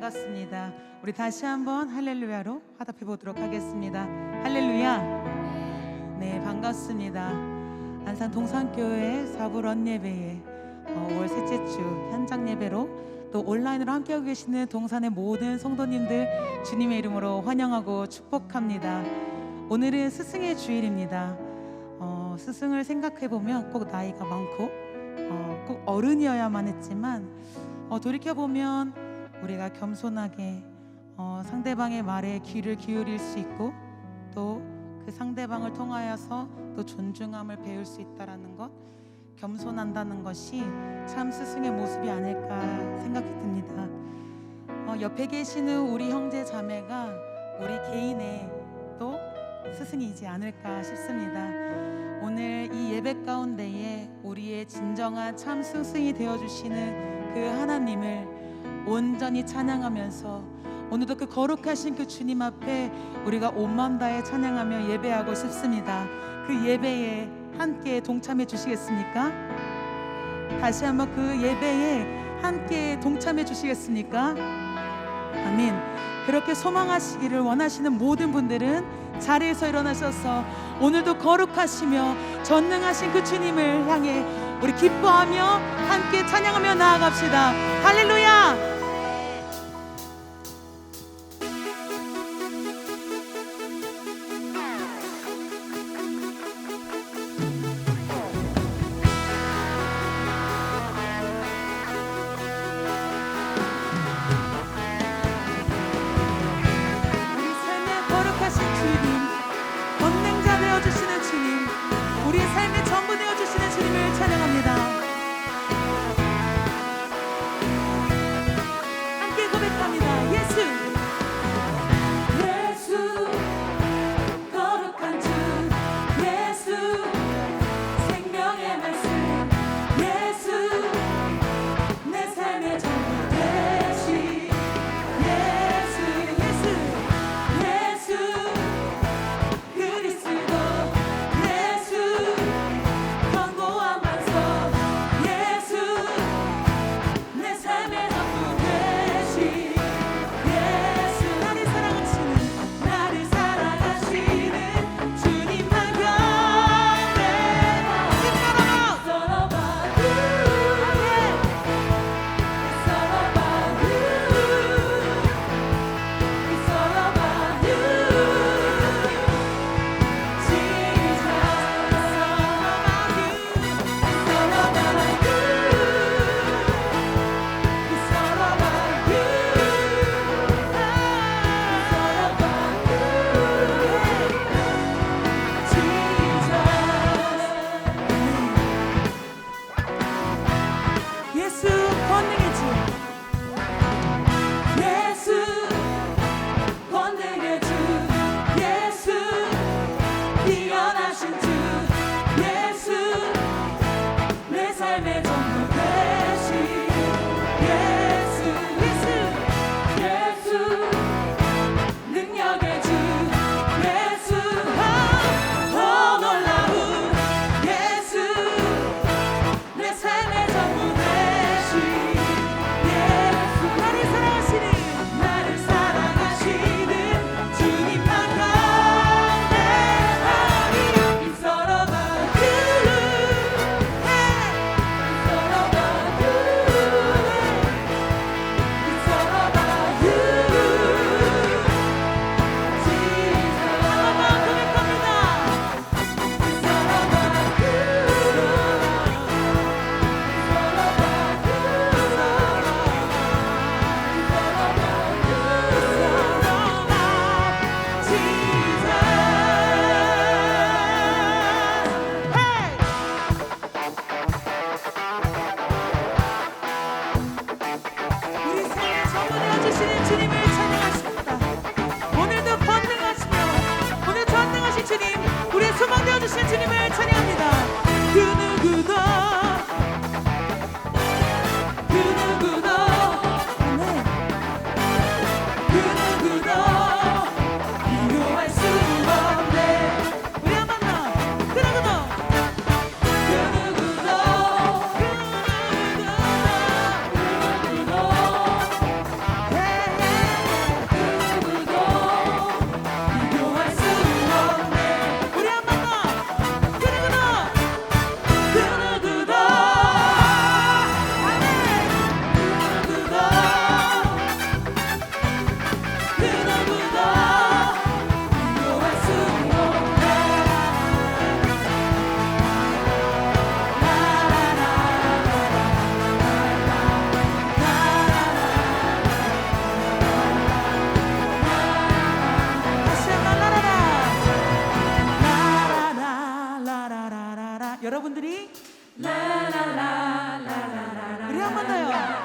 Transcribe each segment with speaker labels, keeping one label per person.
Speaker 1: 반갑습니다. 우리 다시 한번 할렐루야로 화답해 보도록 하겠습니다. 할렐루야. 네, 반갑습니다. 안산 동산교회 사부런 예배에 5월 셋째 주 현장 예배로 또 온라인으로 함께하고 계시는 동산의 모든 성도님들 주님의 이름으로 환영하고 축복합니다. 오늘은 스승의 주일입니다. 스승을 생각해보면 꼭 나이가 많고 꼭 어른이어야만 했지만 돌이켜보면 우리가 겸손하게 상대방의 말에 귀를 기울일 수 있고 또 그 상대방을 통하여서 또 존중함을 배울 수 있다라는 것, 겸손한다는 것이 참 스승의 모습이 아닐까 생각이 듭니다. 옆에 계시는 우리 형제 자매가 우리 개인의 또 스승이지 않을까 싶습니다. 오늘 이 예배 가운데에 우리의 진정한 참 스승이 되어주시는 그 하나님을 온전히 찬양하면서 오늘도 그 거룩하신 그 주님 앞에 우리가 온 마음 다해 찬양하며 예배하고 싶습니다. 그 예배에 함께 동참해 주시겠습니까? 다시 한번 그 예배에 함께 동참해 주시겠습니까? 아멘. 그렇게 소망하시기를 원하시는 모든 분들은 자리에서 일어나셔서 오늘도 거룩하시며 전능하신 그 주님을 향해 우리 기뻐하며 함께 찬양하며 나아갑시다. 할렐루야. 우리 한 번 더요.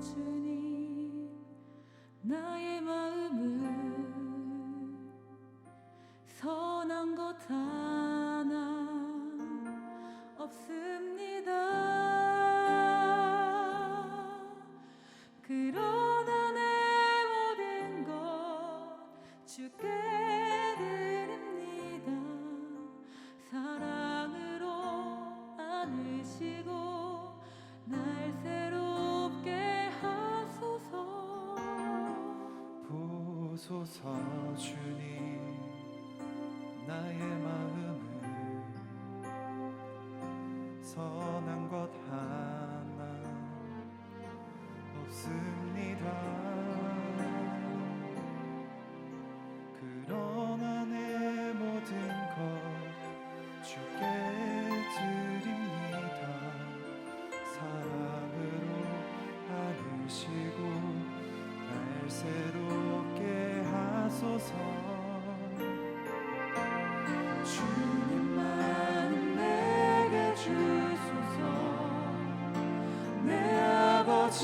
Speaker 2: 주님 나의 마음은 선한 것 하나 없습니다. 그러나 내 모든 것 주께 드립니다. 사랑으로 안으시고 날 새롭게 하소서.
Speaker 3: 보소서 주님 나의 마음을 선한 것 하나 없습니다. 그러나 내 모든 것 주께 드립니다. 사랑으로 안으시고 날 새롭게 하소서.
Speaker 2: 주님 마음 내게 주소서. 내 아버지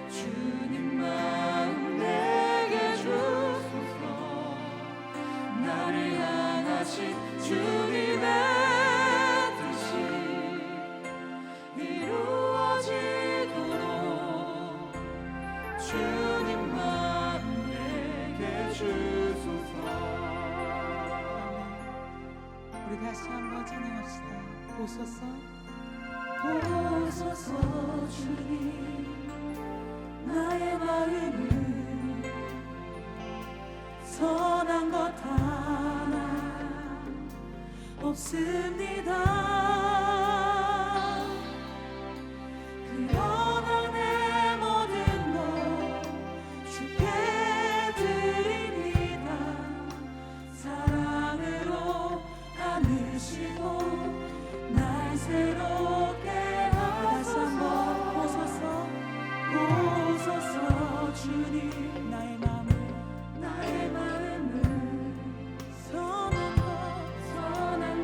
Speaker 2: 주님 마음 내게 주소서. 나를 향하신 주님의 뜻이 이루어지도록 주님 마음 내게 주소서.
Speaker 1: 우리 다시 한번 찬양합시다. 보소서
Speaker 2: 보소서 주님 나의 마음을 선한 것 하나 없습니다. 그러나 내 모든 것 주께 드립니다. 사랑으로 안으시고 날 새롭게 하소서. 보소서 주님 나의 마음을 선한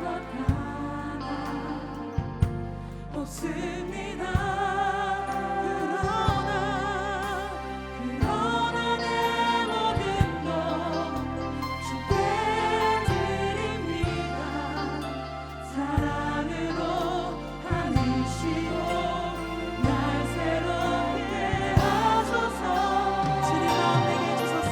Speaker 2: 것 하나 없습니다. 그러나 내 모든 것 주께 드립니다. 사랑으로 안으시고 날 새롭게 하소서. 주님 마음 내게 주소서.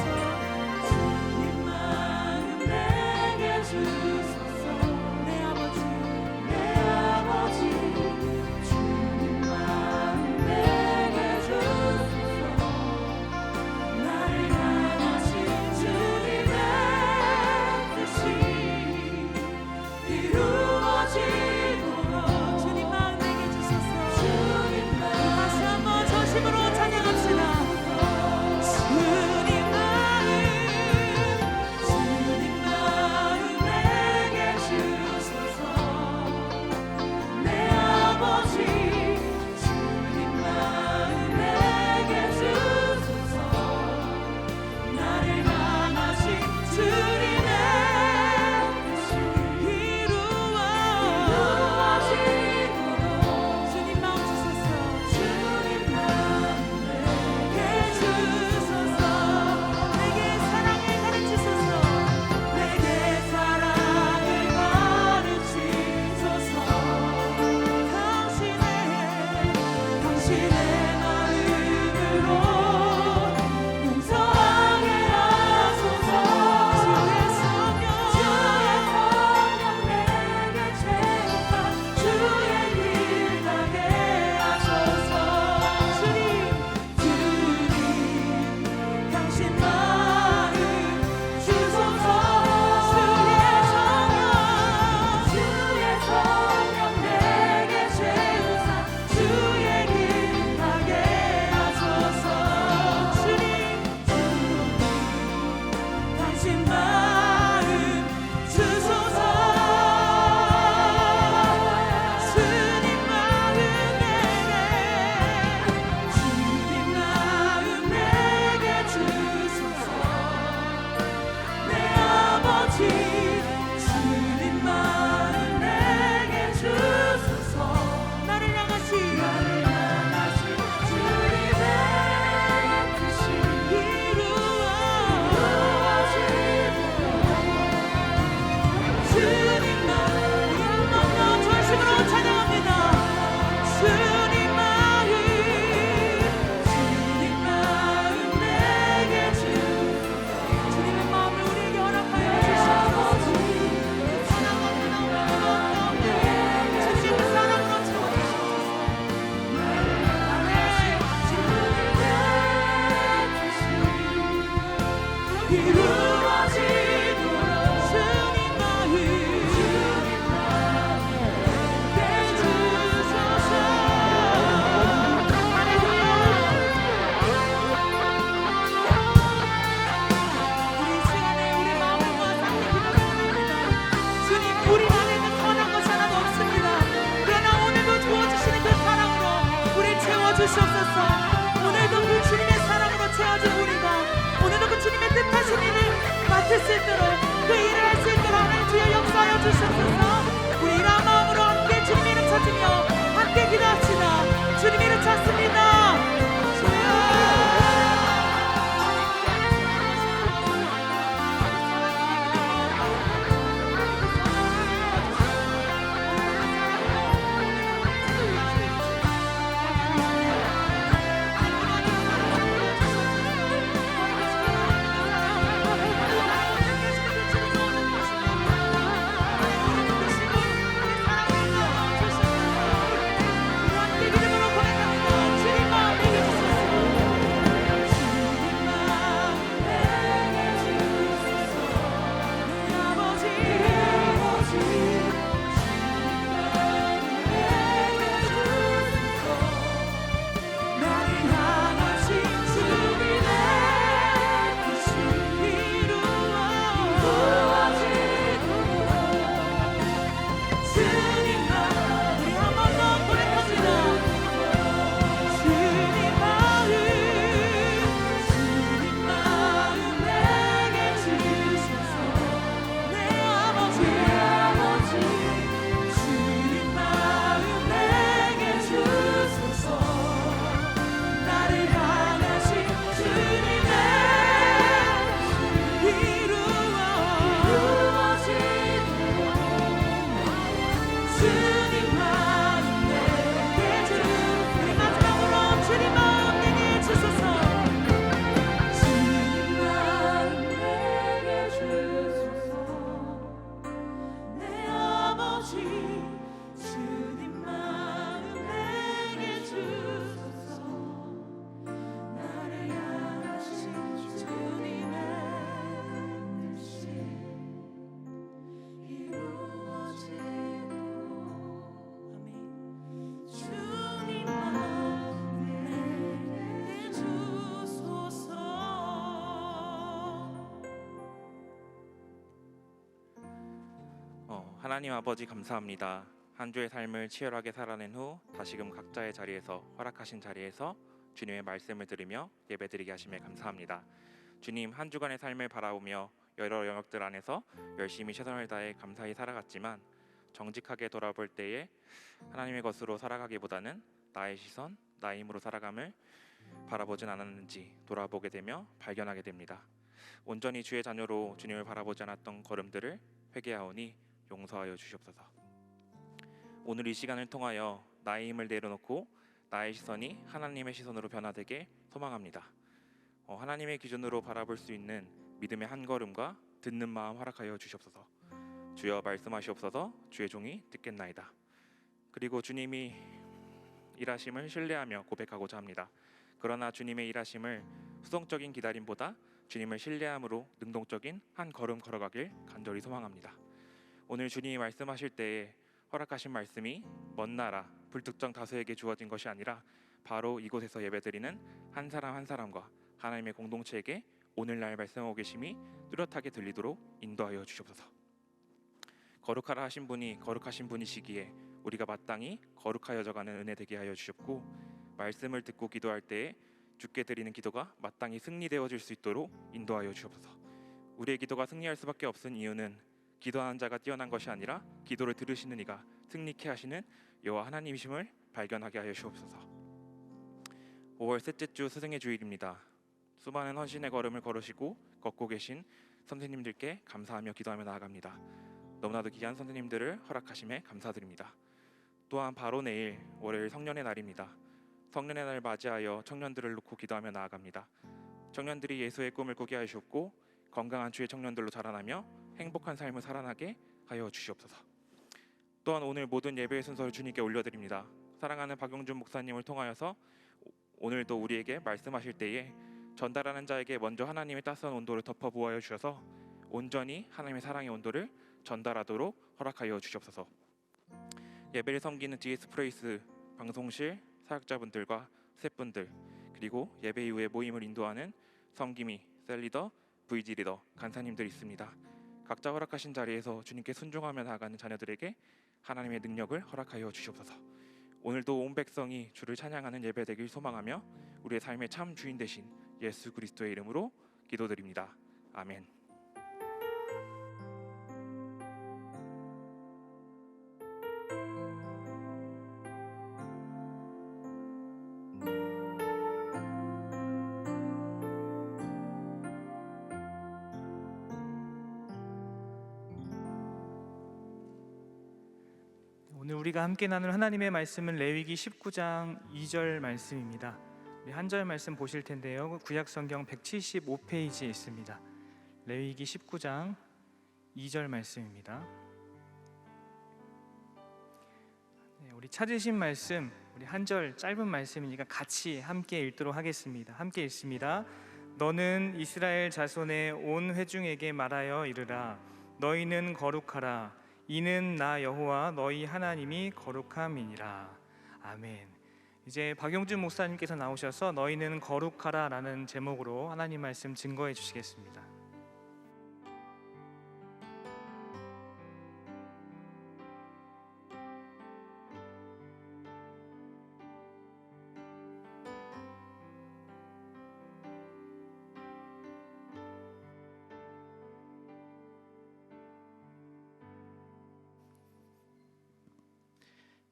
Speaker 1: 주시옵소서. 오늘도 그 주님의 사랑으로 채워진 우리가 오늘도 그 주님의 뜻하신 일을 맡을 수 있도록 그 일을 할 수 있도록 하나님 주여 역사하여 주시옵소서. 우리 이러한 마음으로 함께 주님의 이름 찾으며 함께 기도합시다. 주님의 이름 찾습니다.
Speaker 4: 하나님 아버지 감사합니다. 한 주의 삶을 치열하게 살아낸 후 다시금 각자의 자리에서 허락하신 자리에서 주님의 말씀을 들으며 예배드리게 하심에 감사합니다. 주님, 한 주간의 삶을 바라보며 여러 영역들 안에서 열심히 최선을 다해 감사히 살아갔지만 정직하게 돌아볼 때에 하나님의 것으로 살아가기보다는 나의 시선, 나의 힘으로 살아감을 바라보진 않았는지 돌아보게 되며 발견하게 됩니다. 온전히 주의 자녀로 주님을 바라보지 않았던 걸음들을 회개하오니 용서하여 주시옵소서. 오늘 이 시간을 통하여 나의 힘을 내려놓고 나의 시선이 하나님의 시선으로 변화되게 소망합니다. 하나님의 기준으로 바라볼 수 있는 믿음의 한 걸음과 듣는 마음 허락하여 주시옵소서. 주여 말씀하시옵소서. 주의 종이 듣겠나이다. 그리고 주님이 일하심을 신뢰하며 고백하고자 합니다. 그러나 주님의 일하심을 수동적인 기다림보다 주님을 신뢰함으로 능동적인 한 걸음 걸어가길 간절히 소망합니다. 오늘 주님이 말씀하실 때에 허락하신 말씀이 먼 나라 불특정 다수에게 주어진 것이 아니라 바로 이곳에서 예배드리는 한 사람 한 사람과 하나님의 공동체에게 오늘날 말씀하고 계심이 뚜렷하게 들리도록 인도하여 주시옵소서. 거룩하라 하신 분이 거룩하신 분이시기에 우리가 마땅히 거룩하여져가는 은혜 되게 하여 주셨고, 말씀을 듣고 기도할 때에 주께 드리는 기도가 마땅히 승리되어질 수 있도록 인도하여 주옵소서. 우리의 기도가 승리할 수밖에 없은 이유는 기도하는 자가 뛰어난 것이 아니라 기도를 들으시는 이가 승리케 하시는 여호와 하나님이심을 발견하게 하여 주옵소서. 5월 셋째 주 스승의 주일입니다. 수많은 헌신의 걸음을 걸으시고 걷고 계신 선생님들께 감사하며 기도하며 나아갑니다. 너무나도 귀한 선생님들을 허락하심에 감사드립니다. 또한 바로 내일 월요일 성년의 날입니다. 성년의 날 맞이하여 청년들을 놓고 기도하며 나아갑니다. 청년들이 예수의 꿈을 꾸게 하시옵고 건강한 주의 청년들로 자라나며 행복한 삶을 살아나게 하여 주시옵소서. 또한 오늘 모든 예배의 순서를 주님께 올려드립니다. 사랑하는 박용준 목사님을 통하여서 오늘도 우리에게 말씀하실 때에 전달하는 자에게 먼저 하나님의 따스한 온도를 덮어 부어여 주셔서 온전히 하나님의 사랑의 온도를 전달하도록 허락하여 주시옵소서. 예배를 섬기는 DS 프레이스 방송실 사역자분들과 스태프분들, 그리고 예배 이후에 모임을 인도하는 섬김이 셀리더, VG 리더, 간사님들이 있습니다. 각자 허락하신 자리에서 주님께 순종하며 나아가는 자녀들에게 하나님의 능력을 허락하여 주시옵소서. 오늘도 온 백성이 주를 찬양하는 예배 되길 소망하며 우리의 삶의 참 주인 되신 예수 그리스도의 이름으로 기도드립니다. 아멘.
Speaker 5: 오늘 우리가 함께 나눌 하나님의 말씀은 레위기 19장 2절 말씀입니다. 우리 한 절 말씀 보실 텐데요. 구약 성경 175페이지에 있습니다. 레위기 19장 2절 말씀입니다. 우리 찾으신 말씀, 우리 한 절 짧은 말씀이니까 같이 함께 읽도록 하겠습니다. 함께 읽습니다. 너는 이스라엘 자손의 온 회중에게 말하여 이르라. 너희는 거룩하라. 이는 나 여호와 너희 하나님이 거룩함이니라. 아멘. 이제 박용준 목사님께서 나오셔서 너희는 거룩하라 라는 제목으로 하나님 말씀 증거해 주시겠습니다.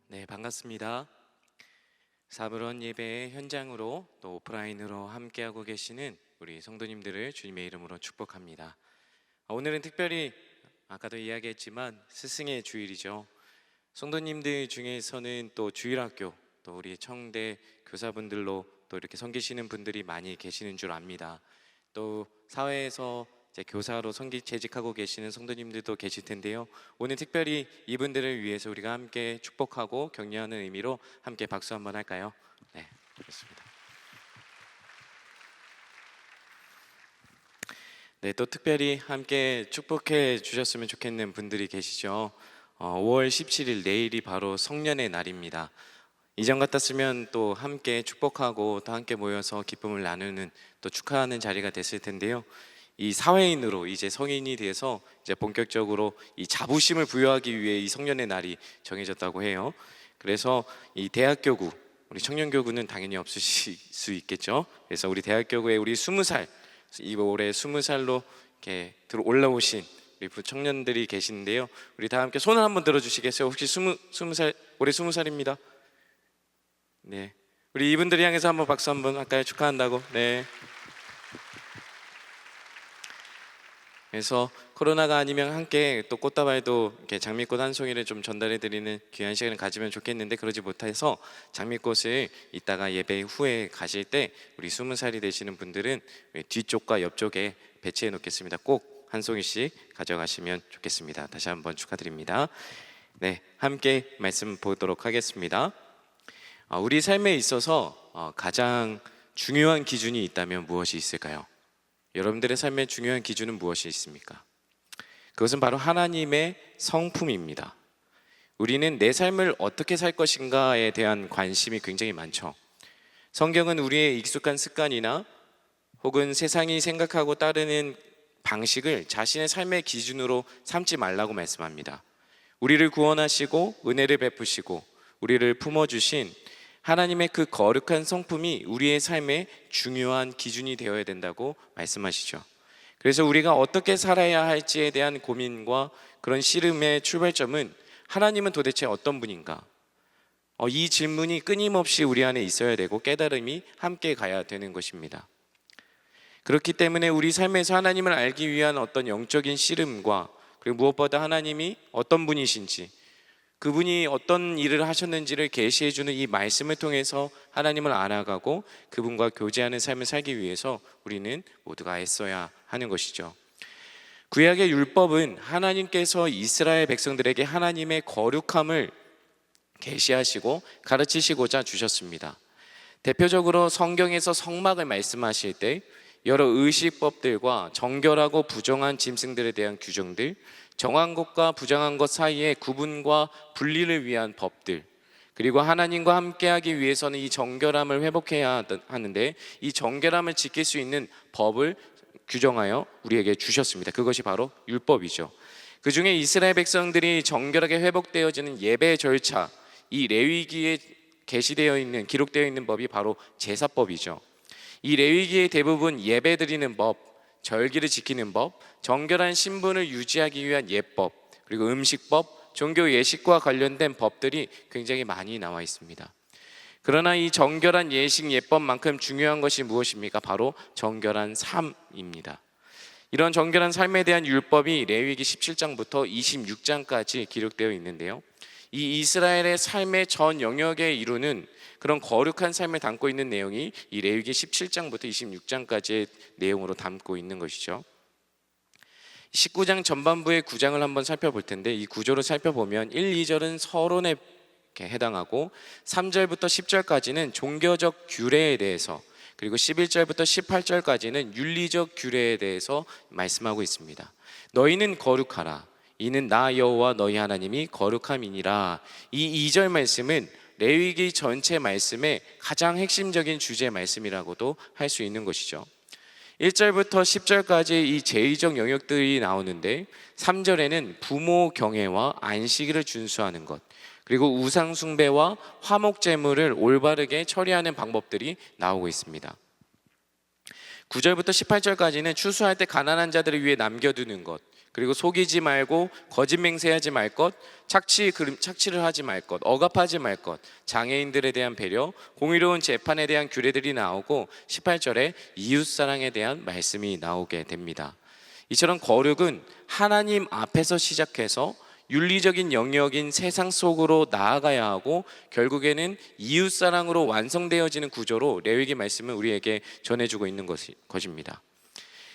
Speaker 6: 네, 반갑습니다. 사브론 예배의 현장으로 또 오프라인으로 함께하고 계시는 우리 성도님들을 주님의 이름으로 축복합니다. 오늘은 특별히 아까도 이야기했지만 스승의 주일이죠. 성도님들 중에서는 또 주일학교, 또 우리 청대 교사분들로 또 이렇게 섬기시는 분들이 많이 계시는 줄 압니다. 또 사회에서 이제 교사로 재직하고 계시는 성도님들도 계실 텐데요. 오늘 특별히 이분들을 위해서 우리가 함께 축복하고 격려하는 의미로 함께 박수 한번 할까요? 네, 그렇습니다. 네, 또 특별히 함께 축복해 주셨으면 좋겠는 분들이 계시죠. 5월 17일 내일이 바로 성년의 날입니다. 이전 같았으면 또 함께 축복하고 또 함께 모여서 기쁨을 나누는 또 축하하는 자리가 됐을 텐데요. 이 사회인으로 이제 성인이 돼서 이제 본격적으로 이 자부심을 부여하기 위해 이 성년의 날이 정해졌다고 해요. 그래서 이 대학교구, 우리 청년교구는 당연히 없으실 수 있겠죠. 그래서 우리 대학교구에 우리 20살, 이 올해 20살로 이렇게 올라오신 우리 청년들이 계시는데요. 우리 다 함께 손을 한번 들어주시겠어요? 혹시 20살, 올해 20살입니다. 네, 우리 이분들을 향해서 한번 박수 한번 할까요? 축하한다고. 네. 그래서 코로나가 아니면 함께 또 꽃다발도 이렇게 장미꽃 한 송이를 좀 전달해 드리는 귀한 시간을 가지면 좋겠는데 그러지 못해서 장미꽃을 이따가 예배 후에 가실 때 우리 20살이 되시는 분들은 뒤쪽과 옆쪽에 배치해 놓겠습니다. 꼭 한 송이씩 가져가시면 좋겠습니다. 다시 한번 축하드립니다. 네, 함께 말씀 보도록 하겠습니다. 우리 삶에 있어서 가장 중요한 기준이 있다면 무엇이 있을까요? 여러분들의 삶의 중요한 기준은 무엇이 있습니까? 그것은 바로 하나님의 성품입니다. 우리는 내 삶을 어떻게 살 것인가에 대한 관심이 굉장히 많죠. 성경은 우리의 익숙한 습관이나 혹은 세상이 생각하고 따르는 방식을 자신의 삶의 기준으로 삼지 말라고 말씀합니다. 우리를 구원하시고 은혜를 베푸시고 우리를 품어주신 하나님의 그 거룩한 성품이 우리의 삶의 중요한 기준이 되어야 된다고 말씀하시죠. 그래서 우리가 어떻게 살아야 할지에 대한 고민과 그런 씨름의 출발점은 하나님은 도대체 어떤 분인가? 이 질문이 끊임없이 우리 안에 있어야 되고 깨달음이 함께 가야 되는 것입니다. 그렇기 때문에 우리 삶에서 하나님을 알기 위한 어떤 영적인 씨름과 그리고 무엇보다 하나님이 어떤 분이신지 그분이 어떤 일을 하셨는지를 계시해주는 이 말씀을 통해서 하나님을 알아가고 그분과 교제하는 삶을 살기 위해서 우리는 모두가 애써야 하는 것이죠. 구약의 율법은 하나님께서 이스라엘 백성들에게 하나님의 거룩함을 계시하시고 가르치시고자 주셨습니다. 대표적으로 성경에서 성막을 말씀하실 때 여러 의식법들과 정결하고 부정한 짐승들에 대한 규정들, 정한 것과 부정한 것 사이의 구분과 분리를 위한 법들, 그리고 하나님과 함께하기 위해서는 이 정결함을 회복해야 하는데 이 정결함을 지킬 수 있는 법을 규정하여 우리에게 주셨습니다. 그것이 바로 율법이죠. 그 중에 이스라엘 백성들이 정결하게 회복되어지는 예배 절차, 이 레위기의 게시되어 있는 기록되어 있는 법이 바로 제사법이죠. 이 레위기의 대부분 예배드리는 법, 절기를 지키는 법, 정결한 신분을 유지하기 위한 예법, 그리고 음식법, 종교 예식과 관련된 법들이 굉장히 많이 나와 있습니다. 그러나 이 정결한 예식 예법만큼 중요한 것이 무엇입니까? 바로 정결한 삶입니다. 이런 정결한 삶에 대한 율법이 레위기 17장부터 26장까지 기록되어 있는데요. 이 이스라엘의 삶의 전 영역에 이루는 그런 거룩한 삶을 담고 있는 내용이 이 레위기 17장부터 26장까지의 내용으로 담고 있는 것이죠. 19장 전반부의 9장을 한번 살펴볼 텐데, 이 구조를 살펴보면 1, 2절은 서론에 해당하고 3절부터 10절까지는 종교적 규례에 대해서, 그리고 11절부터 18절까지는 윤리적 규례에 대해서 말씀하고 있습니다. 너희는 거룩하라, 이는 나 여호와 너희 하나님이 거룩함이니라. 이 2절 말씀은 레위기 전체 말씀의 가장 핵심적인 주제 말씀이라고도 할 수 있는 것이죠. 1절부터 10절까지 이 제의적 영역들이 나오는데, 3절에는 부모 경애와 안식일을 준수하는 것, 그리고 우상 숭배와 화목 제물을 올바르게 처리하는 방법들이 나오고 있습니다. 9절부터 18절까지는 추수할 때 가난한 자들을 위해 남겨두는 것, 그리고 속이지 말고 거짓 맹세하지 말 것, 착취를 하지 말 것, 억압하지 말 것, 장애인들에 대한 배려, 공의로운 재판에 대한 규례들이 나오고 18절에 이웃사랑에 대한 말씀이 나오게 됩니다. 이처럼 거룩은 하나님 앞에서 시작해서 윤리적인 영역인 세상 속으로 나아가야 하고, 결국에는 이웃사랑으로 완성되어지는 구조로 레위기 말씀은 우리에게 전해주고 있는 것입니다.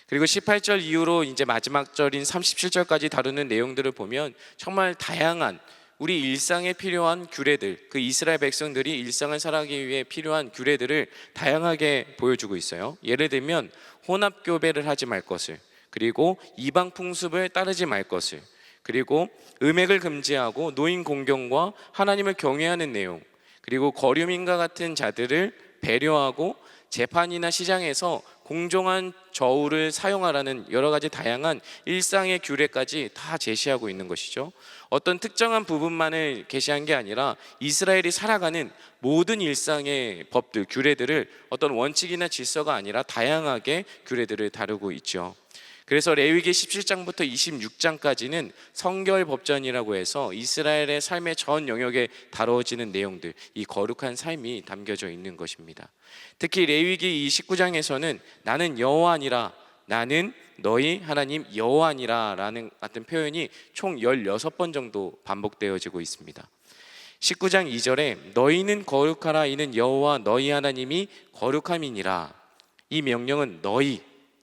Speaker 6: 그리고 18절 이후로 이제 마지막 절인 37절까지 다루는 내용들을 보면 정말 다양한 우리 일상에 필요한 규례들, 그 이스라엘 백성들이 일상을 살아가기 위해 필요한 규례들을 다양하게 보여주고 있어요. 예를 들면 혼합교배를 하지 말 것을, 그리고 이방 풍습을 따르지 말 것을, 그리고 음행을 금지하고 노인 공경과 하나님을 경외하는 내용, 그리고 거류민과 같은 자들을 배려하고 재판이나 시장에서 공정한 저울을 사용하라는 여러 가지 다양한 일상의 규례까지 다 제시하고 있는 것이죠. 어떤 특정한 부분만을 게시한 게 아니라 이스라엘이 살아가는 모든 일상의 법들, 규례들을 어떤 원칙이나 질서가 아니라 다양하게 규례들을 다루고 있죠. 그래서 레위기 17장부터 26장까지는 성결법전이라고 해서 이스라엘의 삶의 전 영역에 다뤄지는 내용들, 이 거룩한 삶이 담겨져 있는 것입니다. 특히 레위기 19장에서는 나는 여호와니라, 나는 너희 하나님 여호와니라 라는 같은 표현이 총 16번 정도 반복되어지고 있습니다. 19장 2절에 너희는 거룩하라, 이는 여호와 너희 하나님이 거룩함이니라. 이 명령은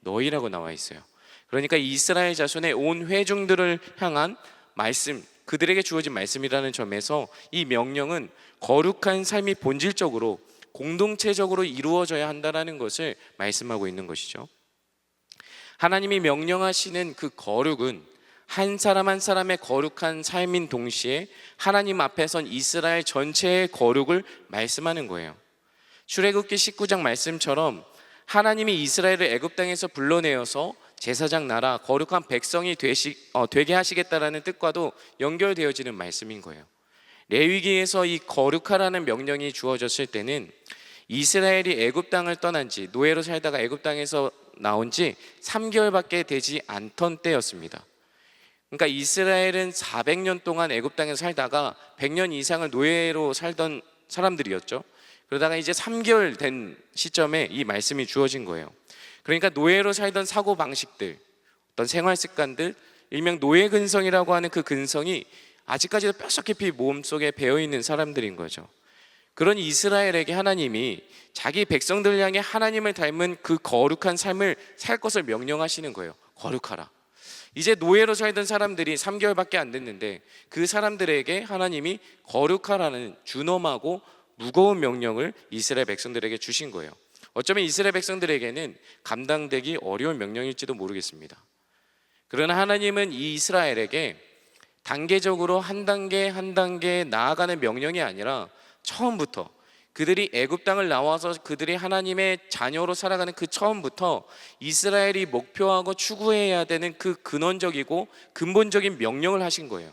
Speaker 6: 너희라고 나와 있어요. 그러니까 이스라엘 자손의 온 회중들을 향한 말씀, 그들에게 주어진 말씀이라는 점에서 이 명령은 거룩한 삶이 본질적으로 공동체적으로 이루어져야 한다는 것을 말씀하고 있는 것이죠. 하나님이 명령하시는 그 거룩은 한 사람 한 사람의 거룩한 삶인 동시에 하나님 앞에선 이스라엘 전체의 거룩을 말씀하는 거예요. 출애굽기 19장 말씀처럼 하나님이 이스라엘을 애굽 땅에서 불러내어서 제사장 나라, 거룩한 백성이 되게 하시겠다라는 뜻과도 연결되어지는 말씀인 거예요. 레위기에서 이 거룩하라는 명령이 주어졌을 때는 이스라엘이 애굽 땅을 떠난 지, 노예로 살다가 애굽 땅에서 나온 지 3개월밖에 되지 않던 때였습니다. 그러니까 이스라엘은 400년 동안 애굽 땅에서 살다가 100년 이상을 노예로 살던 사람들이었죠. 그러다가 이제 3개월 된 시점에 이 말씀이 주어진 거예요. 그러니까 노예로 살던 사고 방식들, 어떤 생활 습관들, 일명 노예 근성이라고 하는 그 근성이 아직까지도 뼛속 깊이 몸속에 배어있는 사람들인 거죠. 그런 이스라엘에게 하나님이 자기 백성들 향해 하나님을 닮은 그 거룩한 삶을 살 것을 명령하시는 거예요. 거룩하라. 이제 노예로 살던 사람들이 3개월밖에 안 됐는데 그 사람들에게 하나님이 거룩하라는 준엄하고 무거운 명령을 이스라엘 백성들에게 주신 거예요. 어쩌면 이스라엘 백성들에게는 감당되기 어려운 명령일지도 모르겠습니다. 그러나 하나님은 이 이스라엘에게 단계적으로 한 단계 한 단계 나아가는 명령이 아니라 처음부터 그들이 애굽 땅을 나와서 그들이 하나님의 자녀로 살아가는 그 처음부터 이스라엘이 목표하고 추구해야 되는 그 근원적이고 근본적인 명령을 하신 거예요.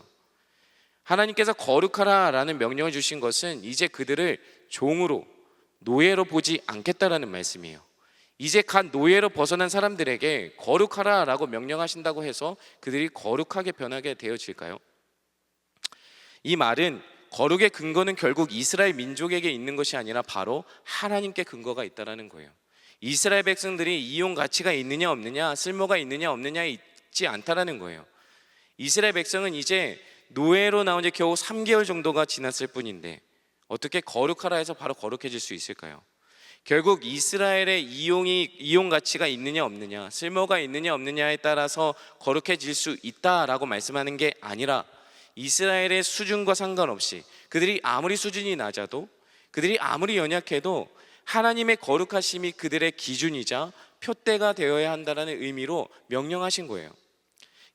Speaker 6: 하나님께서 거룩하라라는 명령을 주신 것은 이제 그들을 종으로, 노예로 보지 않겠다라는 말씀이에요. 이제 갓 노예로 벗어난 사람들에게 거룩하라라고 명령하신다고 해서 그들이 거룩하게 변하게 되어질까요? 이 말은 거룩의 근거는 결국 이스라엘 민족에게 있는 것이 아니라 바로 하나님께 근거가 있다라는 거예요. 이스라엘 백성들이 이용 가치가 있느냐 없느냐, 쓸모가 있느냐 없느냐에 있지 않다라는 거예요. 이스라엘 백성은 이제 노예로 나온 지 겨우 3개월 정도가 지났을 뿐인데 어떻게 거룩하라 해서 바로 거룩해질 수 있을까요? 결국 이스라엘의 이용 가치가 있느냐 없느냐, 쓸모가 있느냐 없느냐에 따라서 거룩해질 수 있다라고 말씀하는 게 아니라 이스라엘의 수준과 상관없이 그들이 아무리 수준이 낮아도, 그들이 아무리 연약해도 하나님의 거룩하심이 그들의 기준이자 표대가 되어야 한다는 의미로 명령하신 거예요.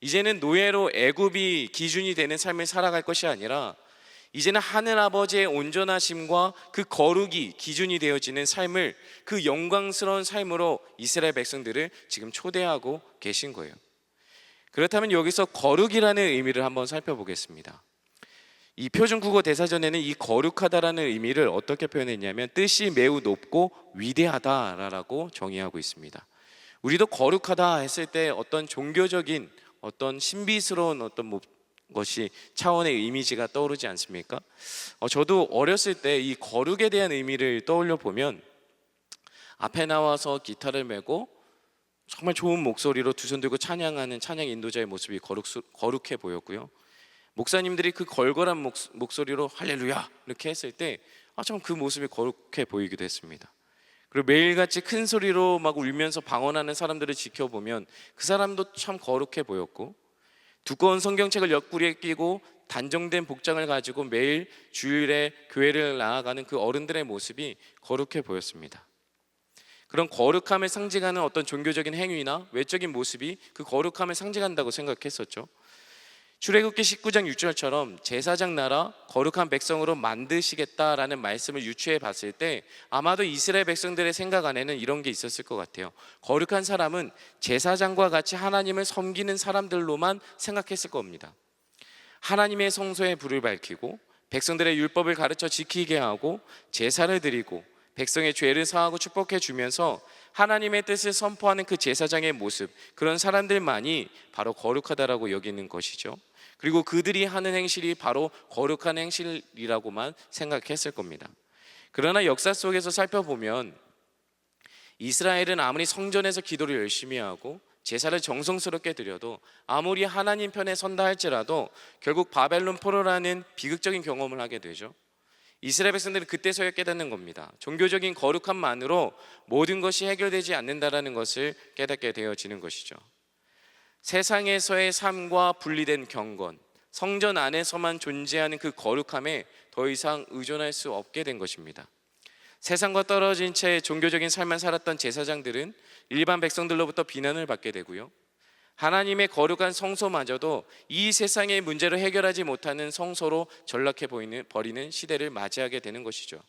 Speaker 6: 이제는 노예로 애굽이 기준이 되는 삶을 살아갈 것이 아니라 이제는 하늘 아버지의 온전하심과 그 거룩이 기준이 되어지는 삶을, 그 영광스러운 삶으로 이스라엘 백성들을 지금 초대하고 계신 거예요. 그렇다면 여기서 거룩이라는 의미를 한번 살펴보겠습니다. 이 표준국어 대사전에는 이 거룩하다라는 의미를 어떻게 표현했냐면 뜻이 매우 높고 위대하다라고 정의하고 있습니다. 우리도 거룩하다 했을 때 어떤 종교적인 어떤 신비스러운 어떤 것이 차원의 이미지가 떠오르지 않습니까? 저도 어렸을 때 이 거룩에 대한 의미를 떠올려 보면 앞에 나와서 기타를 메고 정말 좋은 목소리로 두 손 들고 찬양하는 찬양 인도자의 모습이 거룩해 보였고요. 목사님들이 그 걸걸한 목소리로 할렐루야 이렇게 했을 때 참 그 모습이 거룩해 보이기도 했습니다. 그리고 매일같이 큰 소리로 막 울면서 방언하는 사람들을 지켜보면 그 사람도 참 거룩해 보였고, 두꺼운 성경책을 옆구리에 끼고 단정된 복장을 가지고 매일 주일에 교회를 나아가는 그 어른들의 모습이 거룩해 보였습니다. 그런 거룩함을 상징하는 어떤 종교적인 행위나 외적인 모습이 그 거룩함을 상징한다고 생각했었죠. 출애굽기 19장 6절처럼 제사장 나라 거룩한 백성으로 만드시겠다라는 말씀을 유추해 봤을 때 아마도 이스라엘 백성들의 생각 안에는 이런 게 있었을 것 같아요. 거룩한 사람은 제사장과 같이 하나님을 섬기는 사람들로만 생각했을 겁니다. 하나님의 성소에 불을 밝히고 백성들의 율법을 가르쳐 지키게 하고 제사를 드리고 백성의 죄를 사하고 축복해 주면서 하나님의 뜻을 선포하는 그 제사장의 모습, 그런 사람들만이 바로 거룩하다라고 여기는 것이죠. 그리고 그들이 하는 행실이 바로 거룩한 행실이라고만 생각했을 겁니다. 그러나 역사 속에서 살펴보면 이스라엘은 아무리 성전에서 기도를 열심히 하고 제사를 정성스럽게 드려도, 아무리 하나님 편에 선다 할지라도 결국 바벨론 포로라는 비극적인 경험을 하게 되죠. 이스라엘 백성들은 그때서야 깨닫는 겁니다. 종교적인 거룩함만으로 모든 것이 해결되지 않는다라는 것을 깨닫게 되어지는 것이죠. 세상에서의 삶과 분리된 경건, 성전 안에서만 존재하는 그 거룩함에 더 이상 의존할 수 없게 된 것입니다. 세상과 떨어진 채 종교적인 삶을 살았던 제사장들은 일반 백성들로부터 비난을 받게 되고요, 하나님의 거룩한 성소마저도 이 세상의 문제를 해결하지 못하는 성소로 전락해 버리는 시대를 맞이하게 되는 것이죠.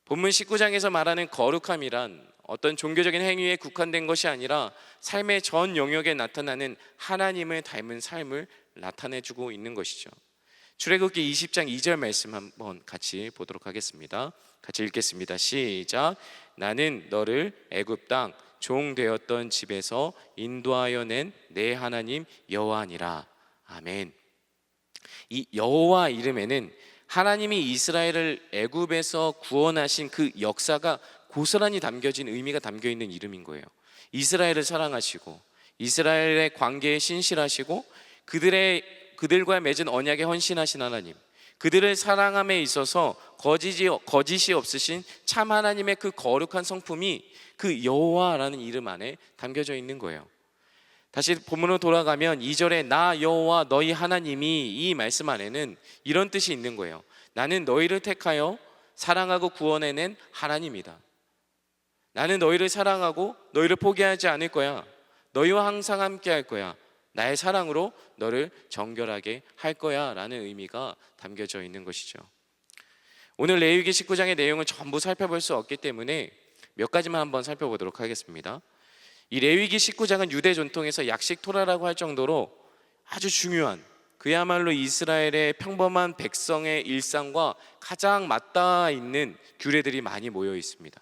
Speaker 6: 본문 19장에서 말하는 거룩함이란 어떤 종교적인 행위에 국한된 것이 아니라 삶의 전 영역에 나타나는 하나님을 닮은 삶을 나타내주고 있는 것이죠. 출애굽기 20장 2절 말씀 한번 같이 보도록 하겠습니다. 같이 읽겠습니다. 시작. 나는 너를 애굽 땅 종 되었던 집에서 인도하여 낸 내 하나님 여호와니라. 아멘. 이 여호와 이름에는 하나님이 이스라엘을 애굽에서 구원하신 그 역사가 고스란히 담겨진 의미가 담겨 있는 이름인 거예요. 이스라엘을 사랑하시고 이스라엘의 관계에 신실하시고 그들과 맺은 언약에 헌신하신 하나님, 그들을 사랑함에 있어서 거짓이 없으신 참 하나님의 그 거룩한 성품이 그 여호와라는 이름 안에 담겨져 있는 거예요. 다시 본문으로 돌아가면 2절에 나 여호와 너희 하나님이, 이 말씀 안에는 이런 뜻이 있는 거예요. 나는 너희를 택하여 사랑하고 구원해낸 하나님이다. 나는 너희를 사랑하고 너희를 포기하지 않을 거야. 너희와 항상 함께 할 거야. 나의 사랑으로 너를 정결하게 할 거야 라는 의미가 담겨져 있는 것이죠. 오늘 레위기 19장의 내용을 전부 살펴볼 수 없기 때문에 몇 가지만 한번 살펴보도록 하겠습니다. 이 레위기 19장은 유대 전통에서 약식 토라라고 할 정도로 아주 중요한, 그야말로 이스라엘의 평범한 백성의 일상과 가장 맞닿아 있는 규례들이 많이 모여 있습니다.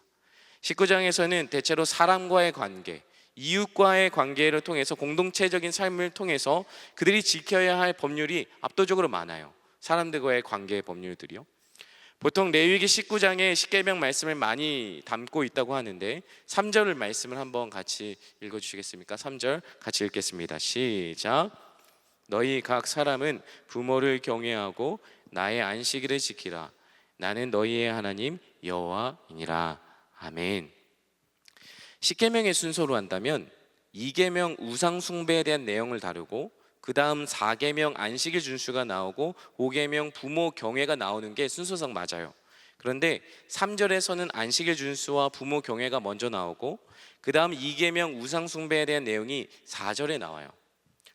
Speaker 6: 19장에서는 대체로 사람과의 관계, 이웃과의 관계를 통해서 공동체적인 삶을 통해서 그들이 지켜야 할 법률이 압도적으로 많아요. 사람들과의 관계의 법률들이요. 보통 레위기 19장에 십계명 말씀을 많이 담고 있다고 하는데 3절 말씀을 한번 같이 읽어주시겠습니까? 3절 같이 읽겠습니다. 시작. 너희 각 사람은 부모를 경외하고 나의 안식일을 지키라. 나는 너희의 하나님 여호와이니라. 아멘. 십계명의 순서로 한다면 2계명 우상 숭배에 대한 내용을 다루고 그 다음 4계명 안식일 준수가 나오고 5계명 부모 경외가 나오는 게 순서상 맞아요. 그런데 3절에서는 안식일 준수와 부모 경외가 먼저 나오고 그 다음 2계명 우상 숭배에 대한 내용이 4절에 나와요.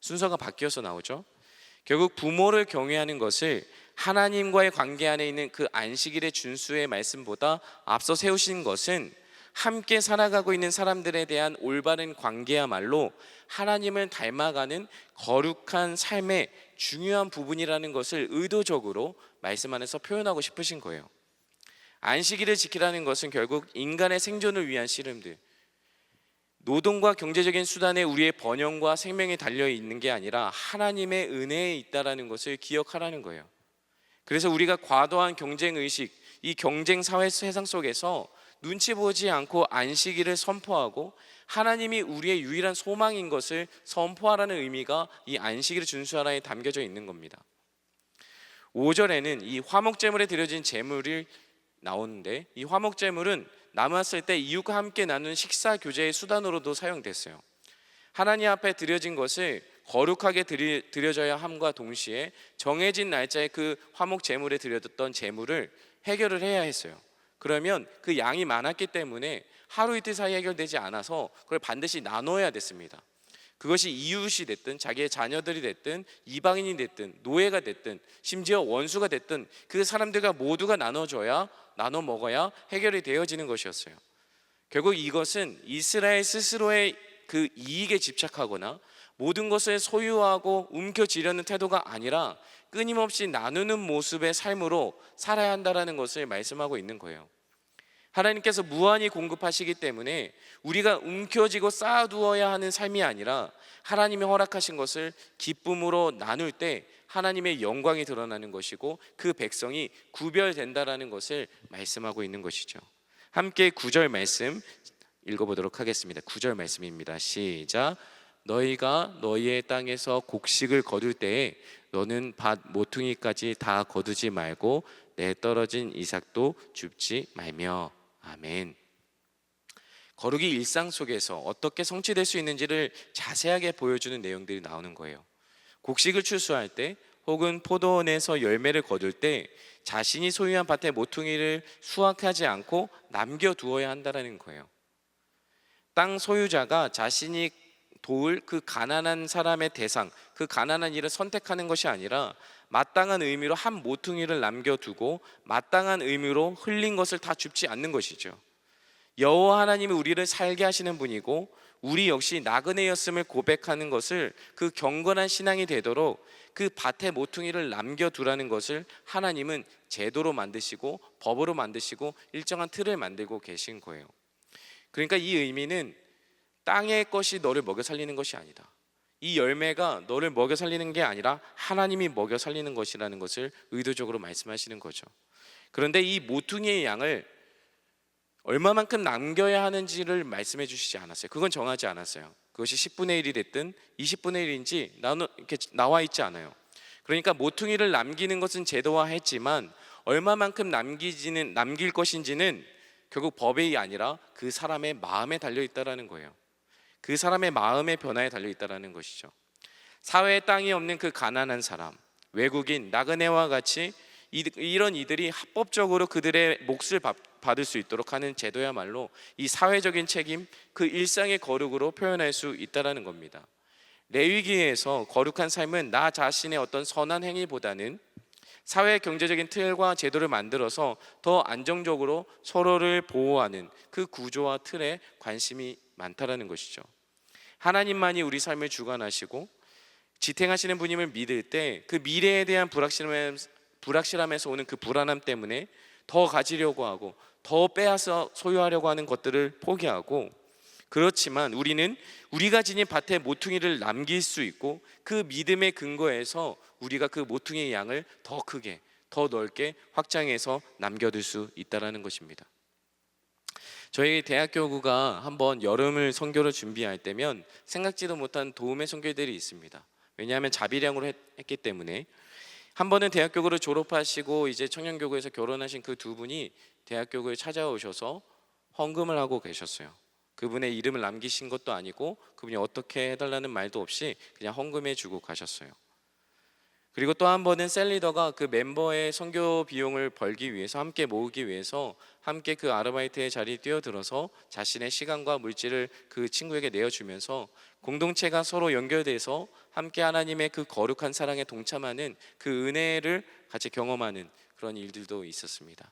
Speaker 6: 순서가 바뀌어서 나오죠. 결국 부모를 경외하는 것을 하나님과의 관계 안에 있는 그 안식일의 준수의 말씀보다 앞서 세우신 것은 함께 살아가고 있는 사람들에 대한 올바른 관계야말로 하나님을 닮아가는 거룩한 삶의 중요한 부분이라는 것을 의도적으로 말씀 안에서 표현하고 싶으신 거예요. 안식일을 지키라는 것은 결국 인간의 생존을 위한 씨름들, 노동과 경제적인 수단에 우리의 번영과 생명이 달려 있는 게 아니라 하나님의 은혜에 있다라는 것을 기억하라는 거예요. 그래서 우리가 과도한 경쟁 의식, 이 경쟁 사회 세상 속에서 눈치 보지 않고 안식일을 선포하고 하나님이 우리의 유일한 소망인 것을 선포하라는 의미가 이 안식일을 준수하라에 담겨져 있는 겁니다. 5절에는 이 화목제물에 드려진 제물이 나오는데 이 화목제물은 남았을 때 이웃과 함께 나누는 식사 교제의 수단으로도 사용됐어요. 하나님 앞에 드려진 것을 거룩하게 드려져야 함과 동시에 정해진 날짜에 그 화목제물에 드려졌던 제물을 해결을 해야 했어요. 그러면 그 양이 많았기 때문에 하루 이틀 사이 해결되지 않아서 그걸 반드시 나눠야 됐습니다. 그것이 이웃이 됐든 자기의 자녀들이 됐든 이방인이 됐든 노예가 됐든 심지어 원수가 됐든 그 사람들과 모두가 나눠 먹어야 해결이 되어지는 것이었어요. 결국 이것은 이스라엘 스스로의 그 이익에 집착하거나 모든 것을 소유하고 움켜쥐려는 태도가 아니라 끊임없이 나누는 모습의 삶으로 살아야 한다는 것을 말씀하고 있는 거예요. 하나님께서 무한히 공급하시기 때문에 우리가 움켜쥐고 쌓아두어야 하는 삶이 아니라 하나님이 허락하신 것을 기쁨으로 나눌 때 하나님의 영광이 드러나는 것이고 그 백성이 구별된다라는 것을 말씀하고 있는 것이죠. 함께 9절 말씀 읽어보도록 하겠습니다. 9절 말씀입니다. 시작. 너희가 너희의 땅에서 곡식을 거둘 때에 너는 밭 모퉁이까지 다 거두지 말고 내 떨어진 이삭도 줍지 말며. 아멘. 거룩이 일상 속에서 어떻게 성취될 수 있는지를 자세하게 보여주는 내용들이 나오는 거예요. 곡식을 추수할 때 혹은 포도원에서 열매를 거둘 때 자신이 소유한 밭의 모퉁이를 수확하지 않고 남겨두어야 한다는 거예요. 땅 소유자가 자신이 도울 그 가난한 사람의 대상, 그 가난한 일을 선택하는 것이 아니라 마땅한 의미로 한 모퉁이를 남겨두고 마땅한 의미로 흘린 것을 다 줍지 않는 것이죠. 여호와 하나님이 우리를 살게 하시는 분이고 우리 역시 나그네였음을 고백하는 것을 그 경건한 신앙이 되도록 그 밭의 모퉁이를 남겨두라는 것을 하나님은 제도로 만드시고 법으로 만드시고 일정한 틀을 만들고 계신 거예요. 그러니까 이 의미는 땅의 것이 너를 먹여 살리는 것이 아니다. 이 열매가 너를 먹여 살리는 게 아니라 하나님이 먹여 살리는 것이라는 것을 의도적으로 말씀하시는 거죠. 그런데 이 모퉁이의 양을 얼마만큼 남겨야 하는지를 말씀해 주시지 않았어요. 그건 정하지 않았어요. 그것이 10분의 1이 됐든 20분의 1인지 이렇게 나와 있지 않아요. 그러니까 모퉁이를 남기는 것은 제도화했지만 얼마만큼 남길 것인지는 결국 법이 아니라 그 사람의 마음에 달려 있다라는 거예요. 그 사람의 마음의 변화에 달려 있다라는 것이죠. 사회에 땅이 없는 그 가난한 사람, 외국인, 나그네와 같이 이런 이들이 합법적으로 그들의 몫을 받을 수 있도록 하는 제도야말로 이 사회적인 책임, 그 일상의 거룩으로 표현할 수 있다라는 겁니다. 레위기에서 거룩한 삶은 나 자신의 어떤 선한 행위보다는 사회 경제적인 틀과 제도를 만들어서 더 안정적으로 서로를 보호하는 그 구조와 틀에 관심이 많다라는 것이죠. 하나님만이 우리 삶을 주관하시고 지탱하시는 분임을 믿을 때 그 미래에 대한 불확실함에서 오는 그 불안함 때문에 더 가지려고 하고 더 빼앗아 소유하려고 하는 것들을 포기하고, 그렇지만 우리는 우리가 지닌 밭에 모퉁이를 남길 수 있고 그 믿음의 근거에서 우리가 그 모퉁이의 양을 더 크게 더 넓게 확장해서 남겨둘 수 있다는 것입니다. 저희 대학교구가 한번 여름을 선교를 준비할 때면 생각지도 못한 도움의 선교들이 있습니다. 왜냐하면 자비량으로 했기 때문에. 한 번은 대학교구를 졸업하시고 이제 청년교구에서 결혼하신 그 두 분이 대학교구에 찾아오셔서 헌금을 하고 계셨어요. 그분의 이름을 남기신 것도 아니고 그분이 어떻게 해달라는 말도 없이 그냥 헌금해 주고 가셨어요. 그리고 또 한 번은 셀리더가 그 멤버의 선교 비용을 벌기 위해서, 함께 모으기 위해서 함께 그 아르바이트의 자리에 뛰어들어서 자신의 시간과 물질을 그 친구에게 내어주면서 공동체가 서로 연결돼서 함께 하나님의 그 거룩한 사랑에 동참하는 그 은혜를 같이 경험하는 그런 일들도 있었습니다.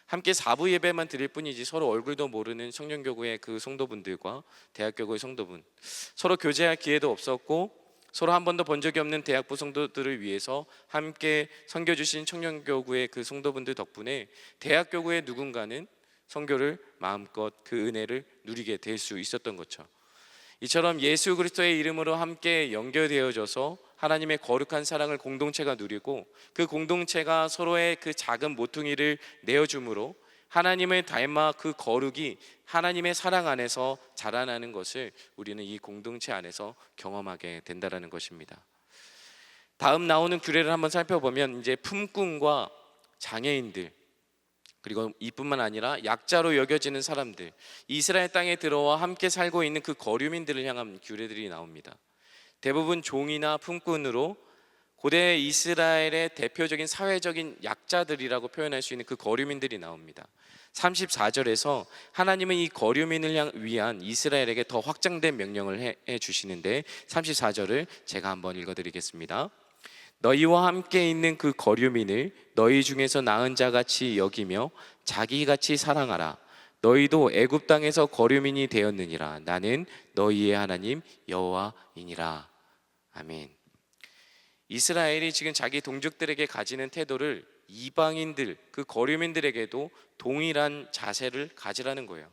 Speaker 6: 함께 4부 예배만 드릴 뿐이지 서로 얼굴도 모르는 청년교구의 그 성도분들과 대학교구의 성도분, 서로 교제할 기회도 없었고 서로 한 번도 본 적이 없는 대학부 성도들을 위해서 함께 섬겨주신 청년교구의 그 성도분들 덕분에 대학교구의 누군가는 선교를 마음껏 그 은혜를 누리게 될 수 있었던 거죠. 이처럼 예수 그리스도의 이름으로 함께 연결되어져서 하나님의 거룩한 사랑을 공동체가 누리고 그 공동체가 서로의 그 작은 모퉁이를 내어줌으로 하나님을 닮아 그 거룩이 하나님의 사랑 안에서 자라나는 것을 우리는 이 공동체 안에서 경험하게 된다는 것입니다. 다음 나오는 규례를 한번 살펴보면 이제 품꾼과 장애인들, 그리고 이뿐만 아니라 약자로 여겨지는 사람들, 이스라엘 땅에 들어와 함께 살고 있는 그 거류민들을 향한 규례들이 나옵니다. 대부분 종이나 품꾼으로 고대 이스라엘의 대표적인 사회적인 약자들이라고 표현할 수 있는 그 거류민들이 나옵니다. 34절에서 하나님은 이 거류민을 위한 이스라엘에게 더 확장된 명령을 해 주시는데 34절을 제가 한번 읽어드리겠습니다. 너희와 함께 있는 그 거류민을 너희 중에서 나은 자같이 여기며 자기같이 사랑하라. 너희도 애굽 땅에서 거류민이 되었느니라. 나는 너희의 하나님 여호와이니라. 아멘. 이스라엘이 지금 자기 동족들에게 가지는 태도를 이방인들, 그 거류민들에게도 동일한 자세를 가지라는 거예요.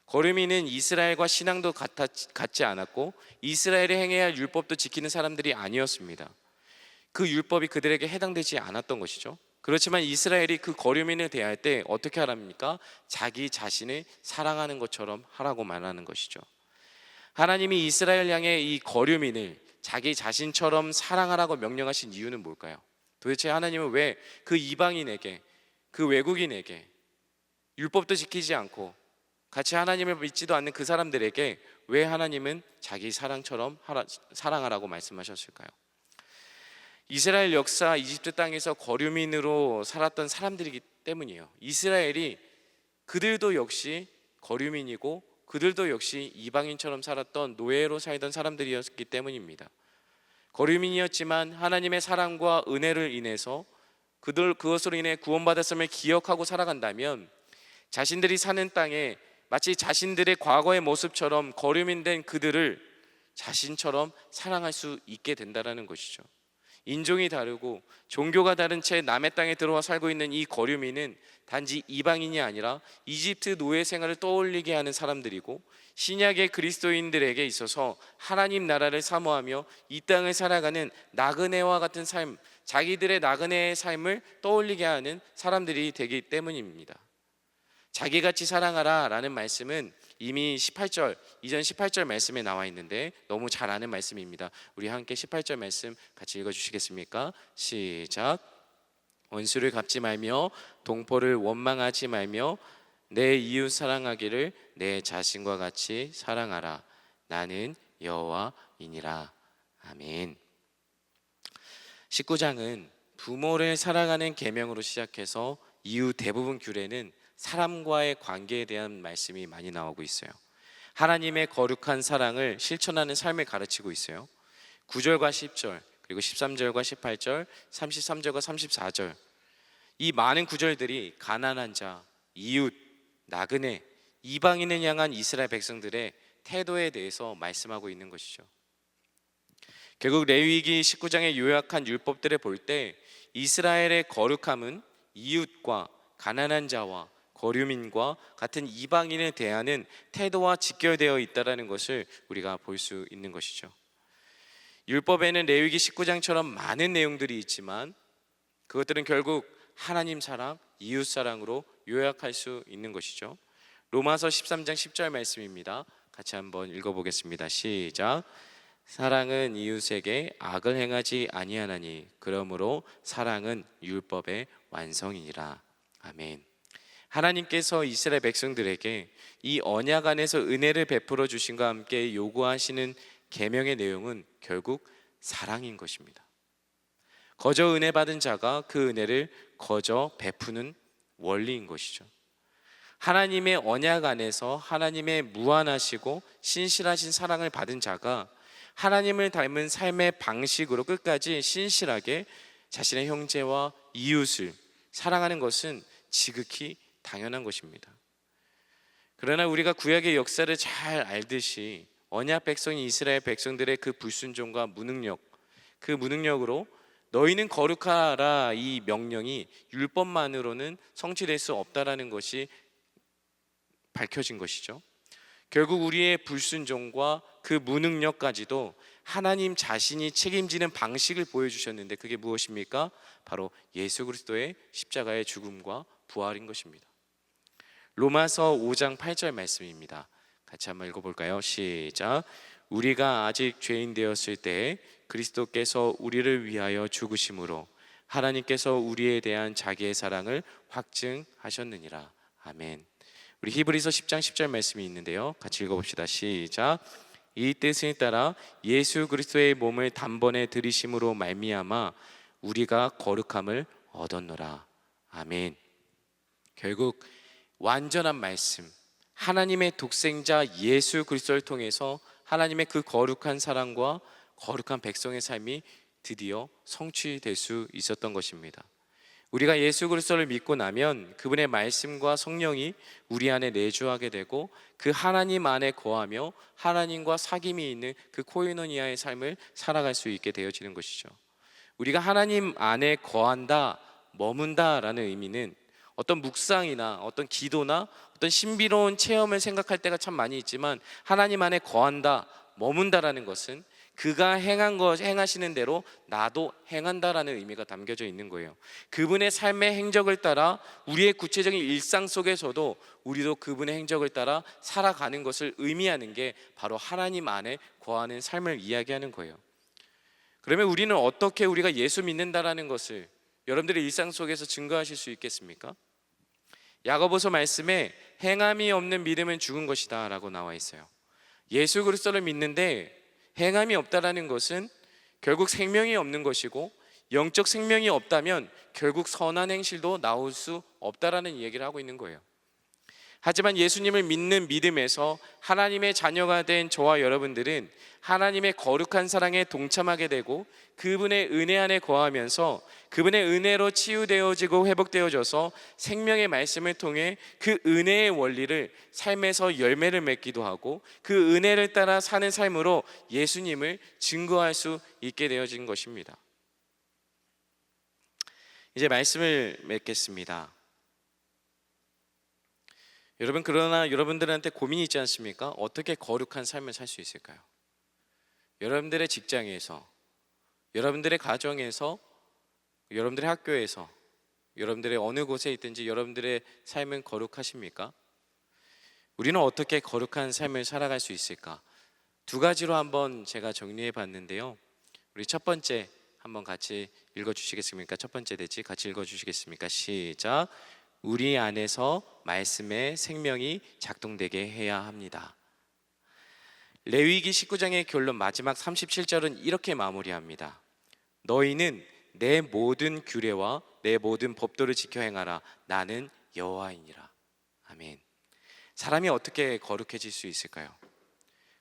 Speaker 6: 거류민은 이스라엘과 신앙도 같지 않았고 이스라엘이 행해야 할 율법도 지키는 사람들이 아니었습니다. 그 율법이 그들에게 해당되지 않았던 것이죠. 그렇지만 이스라엘이 그 거류민을 대할 때 어떻게 하랍니까? 자기 자신을 사랑하는 것처럼 하라고 말하는 것이죠. 하나님이 이스라엘 향해 이 거류민을 자기 자신처럼 사랑하라고 명령하신 이유는 뭘까요? 도대체 하나님은 왜 그 이방인에게, 그 외국인에게 율법도 지키지 않고 같이 하나님을 믿지도 않는 그 사람들에게 왜 하나님은 자기 사랑처럼 사랑하라고 말씀하셨을까요? 이스라엘 역사 이집트 땅에서 거류민으로 살았던 사람들이기 때문이에요. 이스라엘이 그들도 역시 거류민이고 그들도 역시 이방인처럼 살았던 노예로 살던 사람들이었기 때문입니다. 거류민이었지만 하나님의 사랑과 은혜를 인해서 그것으로 인해 구원받았음을 기억하고 살아간다면 자신들이 사는 땅에 마치 자신들의 과거의 모습처럼 거류민된 그들을 자신처럼 사랑할 수 있게 된다는 것이죠. 인종이 다르고 종교가 다른 채 남의 땅에 들어와 살고 있는 이 거류민은 단지 이방인이 아니라 이집트 노예 생활을 떠올리게 하는 사람들이고 신약의 그리스도인들에게 있어서 하나님 나라를 사모하며 이 땅을 살아가는 나그네와 같은 삶, 자기들의 나그네의 삶을 떠올리게 하는 사람들이 되기 때문입니다. 자기같이 사랑하라 라는 말씀은 이미 18절, 이전 18절 말씀에 나와 있는데 너무 잘 아는 말씀입니다. 우리 함께 18절 말씀 같이 읽어주시겠습니까? 시작. 원수를 갚지 말며 동포를 원망하지 말며 내 이웃 사랑하기를 내 자신과 같이 사랑하라. 나는 여호와이니라. 아멘. 19장은 부모를 사랑하는 계명으로 시작해서 이후 대부분 규례는 사람과의 관계에 대한 말씀이 많이 나오고 있어요. 하나님의 거룩한 사랑을 실천하는 삶을 가르치고 있어요. 9절과 10절 그리고 13절과 18절 33절과 34절 이 많은 구절들이 가난한 자, 이웃, 나그네, 이방인을 향한 이스라엘 백성들의 태도에 대해서 말씀하고 있는 것이죠. 결국 레위기 19장에 요약한 율법들을 볼 때 이스라엘의 거룩함은 이웃과 가난한 자와 거류민과 같은 이방인에 대하는 태도와 직결되어 있다는 것을 우리가 볼 수 있는 것이죠. 율법에는 레위기 19장처럼 많은 내용들이 있지만 그것들은 결국 하나님 사랑, 이웃 사랑으로 요약할 수 있는 것이죠. 로마서 13장 10절 말씀입니다. 같이 한번 읽어보겠습니다. 시작. 사랑은 이웃에게 악을 행하지 아니하나니 그러므로 사랑은 율법의 완성이니라. 아멘. 하나님께서 이스라엘 백성들에게 이 언약 안에서 은혜를 베풀어 주신과 함께 요구하시는 계명의 내용은 결국 사랑인 것입니다. 거저 은혜 받은 자가 그 은혜를 거저 베푸는 원리인 것이죠. 하나님의 언약 안에서 하나님의 무한하시고 신실하신 사랑을 받은 자가 하나님을 닮은 삶의 방식으로 끝까지 신실하게 자신의 형제와 이웃을 사랑하는 것은 지극히 당연한 것입니다. 그러나 우리가 구약의 역사를 잘 알듯이 언약 백성인 이스라엘 백성들의 그 불순종과 무능력, 그 무능력으로 너희는 거룩하라 이 명령이 율법만으로는 성취될 수 없다라는 것이 밝혀진 것이죠. 결국 우리의 불순종과 그 무능력까지도 하나님 자신이 책임지는 방식을 보여주셨는데 그게 무엇입니까? 바로 예수 그리스도의 십자가의 죽음과 부활인 것입니다. 로마서 5장 8절 말씀입니다. 같이 한번 읽어볼까요? 시작. 우리가 아직 죄인 되었을 때 그리스도께서 우리를 위하여 죽으심으로 하나님께서 우리에 대한 자기의 사랑을 확증하셨느니라. 아멘. 우리 히브리서 10장 10절 말씀이 있는데요. 같이 읽어봅시다. 시작. 이 뜻을 따라 예수 그리스도의 몸을 단번에 들이심으로 말미암아 우리가 거룩함을 얻었노라. 아멘. 결국 완전한 말씀, 하나님의 독생자 예수 그리스도를 통해서 하나님의 그 거룩한 사랑과 거룩한 백성의 삶이 드디어 성취될 수 있었던 것입니다. 우리가 예수 그리스도를 믿고 나면 그분의 말씀과 성령이 우리 안에 내주하게 되고 그 하나님 안에 거하며 하나님과 사귐이 있는 그 코이노니아의 삶을 살아갈 수 있게 되어지는 것이죠. 우리가 하나님 안에 거한다, 머문다라는 의미는 어떤 묵상이나 어떤 기도나 어떤 신비로운 체험을 생각할 때가 참 많이 있지만 하나님 안에 거한다, 머문다라는 것은 그가 행한 것, 행하시는 대로 나도 행한다라는 의미가 담겨져 있는 거예요. 그분의 삶의 행적을 따라 우리의 구체적인 일상 속에서도 우리도 그분의 행적을 따라 살아가는 것을 의미하는 게 바로 하나님 안에 거하는 삶을 이야기하는 거예요. 그러면 우리는 어떻게 우리가 예수 믿는다라는 것을 여러분들의 일상 속에서 증거하실 수 있겠습니까? 야고보서 말씀에 행함이 없는 믿음은 죽은 것이다 라고 나와 있어요. 예수 그리스도를 믿는데 행함이 없다라는 것은 결국 생명이 없는 것이고 영적 생명이 없다면 결국 선한 행실도 나올 수 없다라는 얘기를 하고 있는 거예요. 하지만 예수님을 믿는 믿음에서 하나님의 자녀가 된 저와 여러분들은 하나님의 거룩한 사랑에 동참하게 되고 그분의 은혜 안에 거하면서 그분의 은혜로 치유되어지고 회복되어져서 생명의 말씀을 통해 그 은혜의 원리를 삶에서 열매를 맺기도 하고 그 은혜를 따라 사는 삶으로 예수님을 증거할 수 있게 되어진 것입니다. 이제 말씀을 맺겠습니다. 여러분, 그러나 여러분들한테 고민이 있지 않습니까? 어떻게 거룩한 삶을 살 수 있을까요? 여러분들의 직장에서, 여러분들의 가정에서, 여러분들의 학교에서, 여러분들의 어느 곳에 있든지 여러분들의 삶은 거룩하십니까? 우리는 어떻게 거룩한 삶을 살아갈 수 있을까? 두 가지로 한번 제가 정리해 봤는데요. 우리 첫 번째 한번 같이 읽어주시겠습니까? 첫 번째 대지 같이 읽어주시겠습니까? 시작. 우리 안에서 말씀의 생명이 작동되게 해야 합니다. 레위기 19장의 결론 마지막 37절은 이렇게 마무리합니다. 너희는 내 모든 규례와 내 모든 법도를 지켜 행하라. 나는 여호와이니라. 아멘. 사람이 어떻게 거룩해질 수 있을까요?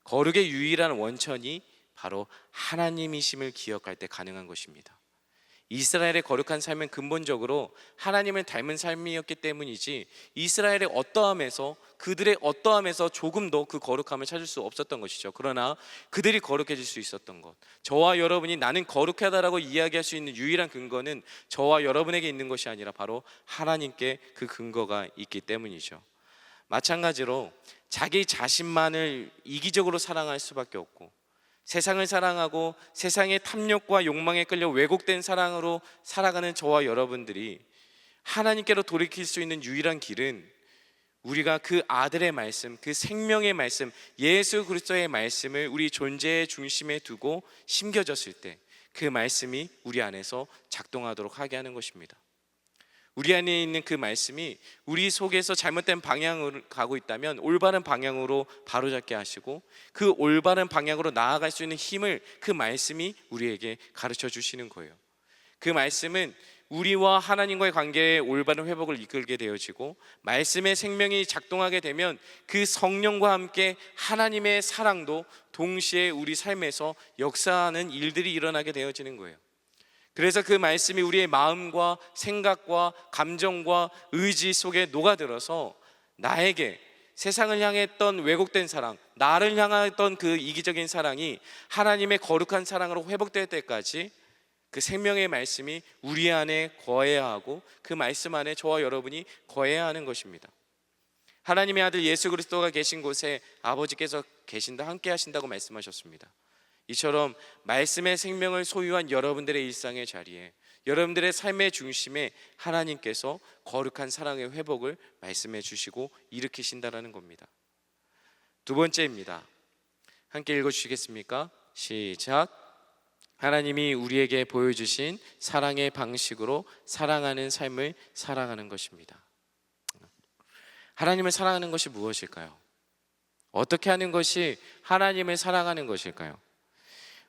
Speaker 6: 거룩의 유일한 원천이 바로 하나님이심을 기억할 때 가능한 것입니다. 이스라엘의 거룩한 삶은 근본적으로 하나님을 닮은 삶이었기 때문이지 이스라엘의 어떠함에서 그들의 어떠함에서 조금도 그 거룩함을 찾을 수 없었던 것이죠. 그러나 그들이 거룩해질 수 있었던 것, 저와 여러분이 나는 거룩하다라고 이야기할 수 있는 유일한 근거는 저와 여러분에게 있는 것이 아니라 바로 하나님께 그 근거가 있기 때문이죠. 마찬가지로 자기 자신만을 이기적으로 사랑할 수밖에 없고 세상을 사랑하고 세상의 탐욕과 욕망에 끌려 왜곡된 사랑으로 살아가는 저와 여러분들이 하나님께로 돌이킬 수 있는 유일한 길은 우리가 그 아들의 말씀, 그 생명의 말씀, 예수 그리스도의 말씀을 우리 존재의 중심에 두고 심겨졌을 때 그 말씀이 우리 안에서 작동하도록 하게 하는 것입니다. 우리 안에 있는 그 말씀이 우리 속에서 잘못된 방향으로 가고 있다면 올바른 방향으로 바로잡게 하시고 그 올바른 방향으로 나아갈 수 있는 힘을 그 말씀이 우리에게 가르쳐 주시는 거예요. 그 말씀은 우리와 하나님과의 관계의 올바른 회복을 이끌게 되어지고 말씀의 생명이 작동하게 되면 그 성령과 함께 하나님의 사랑도 동시에 우리 삶에서 역사하는 일들이 일어나게 되어지는 거예요. 그래서 그 말씀이 우리의 마음과 생각과 감정과 의지 속에 녹아들어서 나에게 세상을 향했던 왜곡된 사랑, 나를 향했던 그 이기적인 사랑이 하나님의 거룩한 사랑으로 회복될 때까지 그 생명의 말씀이 우리 안에 거해야 하고 그 말씀 안에 저와 여러분이 거해야 하는 것입니다. 하나님의 아들 예수 그리스도가 계신 곳에 아버지께서 계신다, 함께 하신다고 말씀하셨습니다. 이처럼 말씀의 생명을 소유한 여러분들의 일상의 자리에, 여러분들의 삶의 중심에 하나님께서 거룩한 사랑의 회복을 말씀해 주시고 일으키신다라는 겁니다. 두 번째입니다. 함께 읽어주시겠습니까? 시작. 하나님이 우리에게 보여주신 사랑의 방식으로 사랑하는 삶을 살아가는 것입니다. 하나님을 사랑하는 것이 무엇일까요? 어떻게 하는 것이 하나님을 사랑하는 것일까요?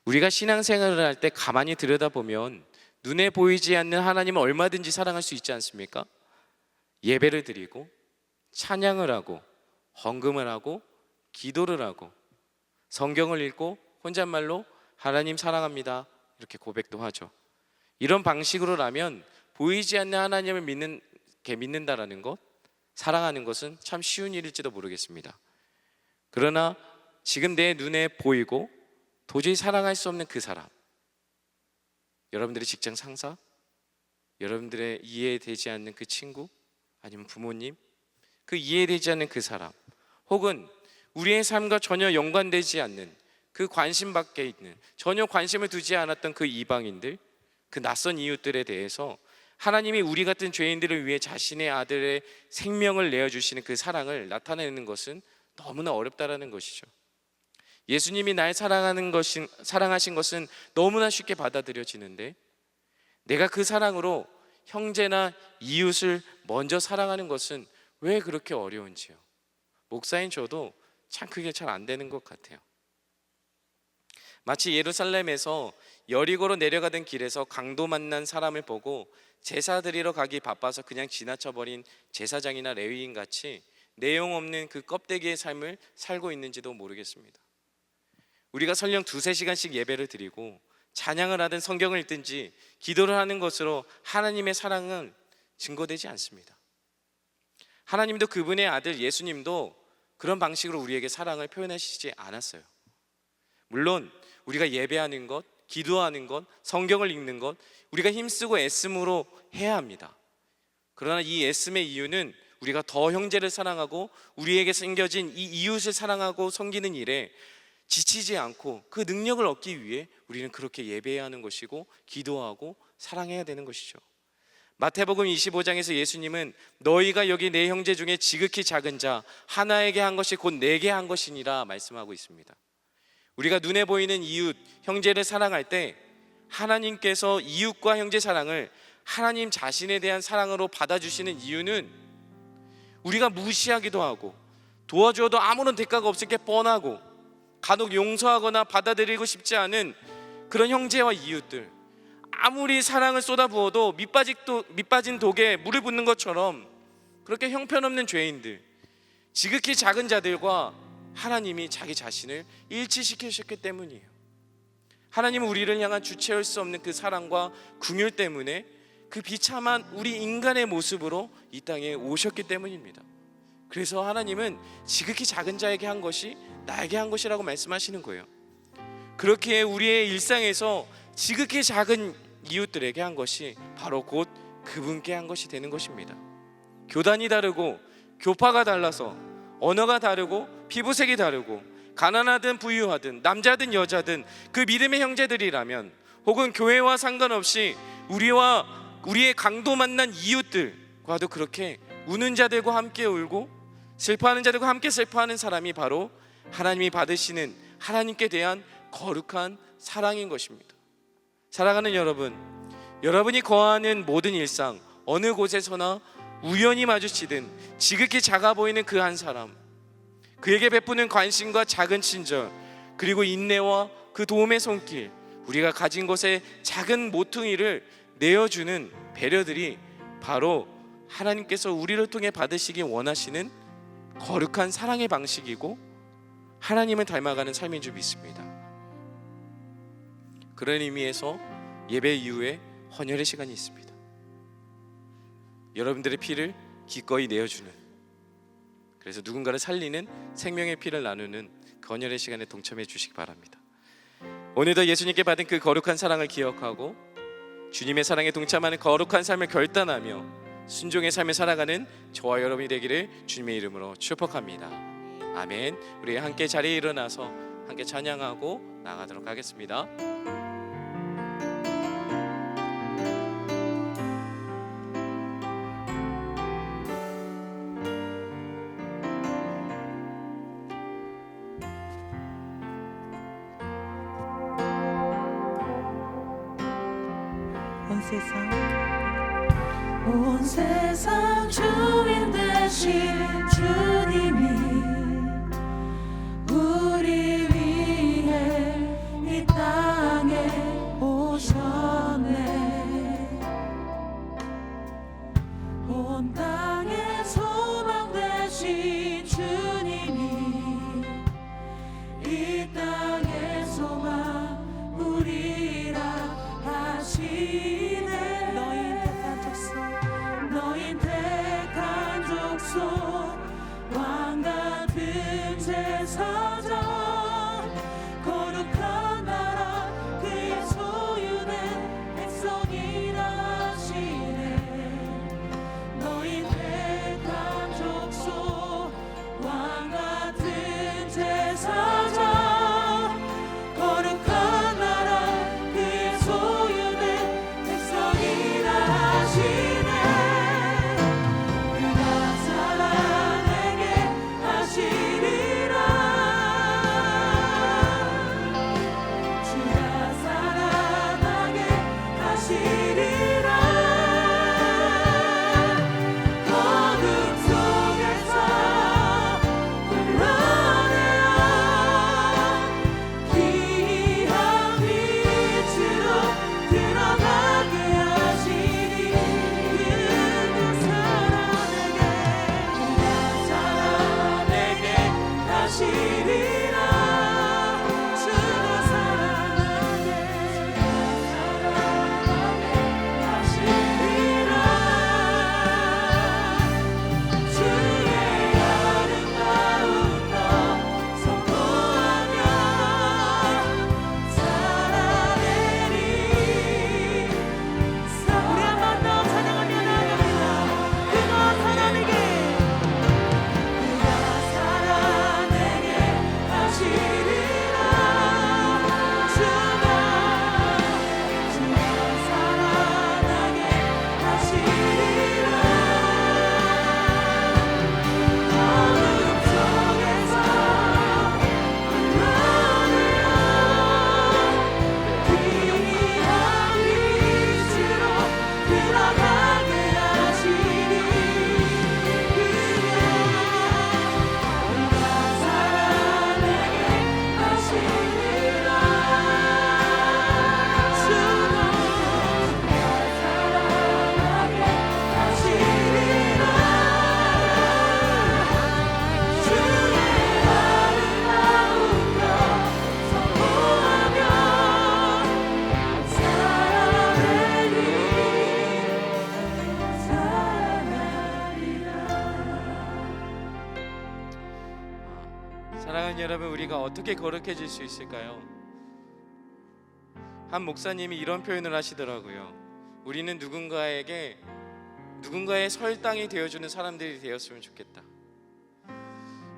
Speaker 6: 우리가 신앙생활을 할 때 가만히 들여다보면 눈에 보이지 않는 하나님을 얼마든지 사랑할 수 있지 않습니까? 예배를 드리고 찬양을 하고 헌금을 하고 기도를 하고 성경을 읽고 혼잣말로 하나님 사랑합니다 이렇게 고백도 하죠. 이런 방식으로라면 보이지 않는 하나님을 믿는다라는 것, 사랑하는 것은 참 쉬운 일일지도 모르겠습니다. 그러나 지금 내 눈에 보이고 도저히 사랑할 수 없는 그 사람, 여러분들의 직장 상사, 여러분들의 이해되지 않는 그 친구, 아니면 부모님, 그 이해되지 않는 그 사람, 혹은 우리의 삶과 전혀 연관되지 않는 그 관심 밖에 있는, 전혀 관심을 두지 않았던 그 이방인들, 그 낯선 이웃들에 대해서 하나님이 우리 같은 죄인들을 위해 자신의 아들의 생명을 내어주시는 그 사랑을 나타내는 것은 너무나 어렵다라는 것이죠. 예수님이 날 사랑하신 것은 너무나 쉽게 받아들여지는데 내가 그 사랑으로 형제나 이웃을 먼저 사랑하는 것은 왜 그렇게 어려운지요. 목사인 저도 참 그게 잘 안 되는 것 같아요. 마치 예루살렘에서 여리고로 내려가던 길에서 강도 만난 사람을 보고 제사 드리러 가기 바빠서 그냥 지나쳐버린 제사장이나 레위인 같이 내용 없는 그 껍데기의 삶을 살고 있는지도 모르겠습니다. 우리가 설령 2-3시간씩 예배를 드리고 찬양을 하든 성경을 읽든지 기도를 하는 것으로 하나님의 사랑은 증거되지 않습니다. 하나님도 그분의 아들 예수님도 그런 방식으로 우리에게 사랑을 표현하시지 않았어요. 물론 우리가 예배하는 것, 기도하는 것, 성경을 읽는 것, 우리가 힘쓰고 애씀으로 해야 합니다. 그러나 이 애씀의 이유는 우리가 더 형제를 사랑하고 우리에게 생겨진 이 이웃을 사랑하고 섬기는 일에 지치지 않고 그 능력을 얻기 위해 우리는 그렇게 예배해야 하는 것이고 기도하고 사랑해야 되는 것이죠. 마태복음 25장에서 예수님은 너희가 여기 내 형제 중에 지극히 작은 자 하나에게 한 것이 곧 내게 한 것이니라 말씀하고 있습니다. 우리가 눈에 보이는 이웃, 형제를 사랑할 때 하나님께서 이웃과 형제 사랑을 하나님 자신에 대한 사랑으로 받아주시는 이유는 우리가 무시하기도 하고 도와줘도 아무런 대가가 없을 게 뻔하고 간혹 용서하거나 받아들이고 싶지 않은 그런 형제와 이웃들, 아무리 사랑을 쏟아부어도 밑빠진 독에 물을 붓는 것처럼 그렇게 형편없는 죄인들, 지극히 작은 자들과 하나님이 자기 자신을 일치시키셨기 때문이에요. 하나님은 우리를 향한 주체할 수 없는 그 사랑과 긍휼 때문에 그 비참한 우리 인간의 모습으로 이 땅에 오셨기 때문입니다. 그래서 하나님은 지극히 작은 자에게 한 것이 나에게 한 것이라고 말씀하시는 거예요. 그렇게 우리의 일상에서 지극히 작은 이웃들에게 한 것이 바로 곧 그분께 한 것이 되는 것입니다. 교단이 다르고 교파가 달라서 언어가 다르고 피부색이 다르고 가난하든 부유하든 남자든 여자든 그 믿음의 형제들이라면 혹은 교회와 상관없이 우리의 강도 만난 이웃들과도 그렇게 우는 자들과 함께 울고 슬퍼하는 자들과 함께 슬퍼하는 사람이 바로 하나님이 받으시는 하나님께 대한 거룩한 사랑인 것입니다. 사랑하는 여러분, 여러분이 거하는 모든 일상 어느 곳에서나 우연히 마주치든 지극히 작아 보이는 그 한 사람, 그에게 베푸는 관심과 작은 친절, 그리고 인내와 그 도움의 손길, 우리가 가진 것에 작은 모퉁이를 내어주는 배려들이 바로 하나님께서 우리를 통해 받으시기 원하시는 거룩한 사랑의 방식이고 하나님을 닮아가는 삶인 줄 믿습니다. 그런 의미에서 예배 이후에 헌혈의 시간이 있습니다. 여러분들의 피를 기꺼이 내어주는, 그래서 누군가를 살리는 생명의 피를 나누는 그 헌혈의 시간에 동참해 주시기 바랍니다. 오늘도 예수님께 받은 그 거룩한 사랑을 기억하고 주님의 사랑에 동참하는 거룩한 삶을 결단하며 순종의 삶을 살아가는 저와 여러분이 되기를 주님의 이름으로 축복합니다. 아멘. 우리 함께 자리에 일어나서 함께 찬양하고 나가도록 하겠습니다.
Speaker 2: 온 세상 주인 되신 주님이 우리 위해 이 땅에 오셨네. 온 땅의 소망 되신 주님이 이 땅의 소망 우리라 하시네. 너인 택한 족속 왕 같은 제사장 거룩한 나라 그의 소유된 백성이라 하시네. 너인 택한 족속 왕 같은 제사장 거룩한 나라 그의 소유된 백성이라 하시네. 그가 살아내게 하시리라.
Speaker 6: 그러면 여러분 우리가 어떻게 거룩해질 수 있을까요? 한 목사님이 이런 표현을 하시더라고요. 우리는 누군가의 설당이 되어주는 사람들이 되었으면 좋겠다.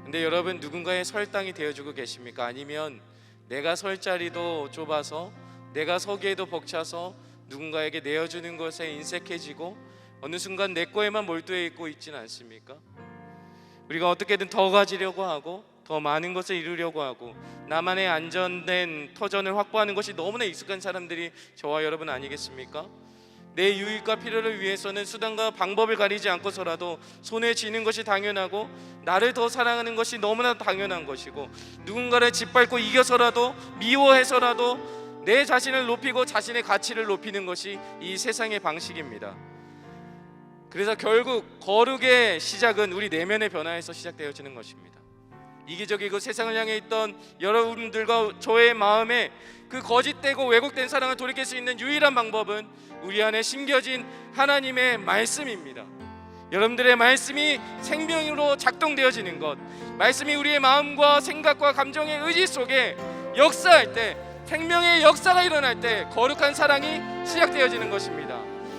Speaker 6: 근데 여러분 누군가의 설당이 되어주고 계십니까? 아니면 내가 설 자리도 좁아서 내가 서기에도 벅차서 누군가에게 내어주는 것에 인색해지고 어느 순간 내 거에만 몰두해 있고 있지는 않습니까? 우리가 어떻게든 더 가지려고 하고 더 많은 것을 이루려고 하고 나만의 안전된 터전을 확보하는 것이 너무나 익숙한 사람들이 저와 여러분 아니겠습니까? 내 유익과 필요를 위해서는 수단과 방법을 가리지 않고서라도 손에 쥐는 것이 당연하고 나를 더 사랑하는 것이 너무나 당연한 것이고 누군가를 짓밟고 이겨서라도 미워해서라도 내 자신을 높이고 자신의 가치를 높이는 것이 이 세상의 방식입니다. 그래서 결국 거룩의 시작은 우리 내면의 변화에서 시작되어지는 것입니다. 이기적이고 세상을 향해 있던 여러분들과 저의 마음에 그 거짓되고 왜곡된 사랑을 돌이킬 수 있는 유일한 방법은 우리 안에 심겨진 하나님의 말씀입니다. 여러분들의 말씀이 생명으로 작동되어지는 것, 말씀이 우리의 마음과 생각과 감정의 의지 속에 역사할 때, 생명의 역사가 일어날 때 거룩한 사랑이 시작되어지는 것입니다.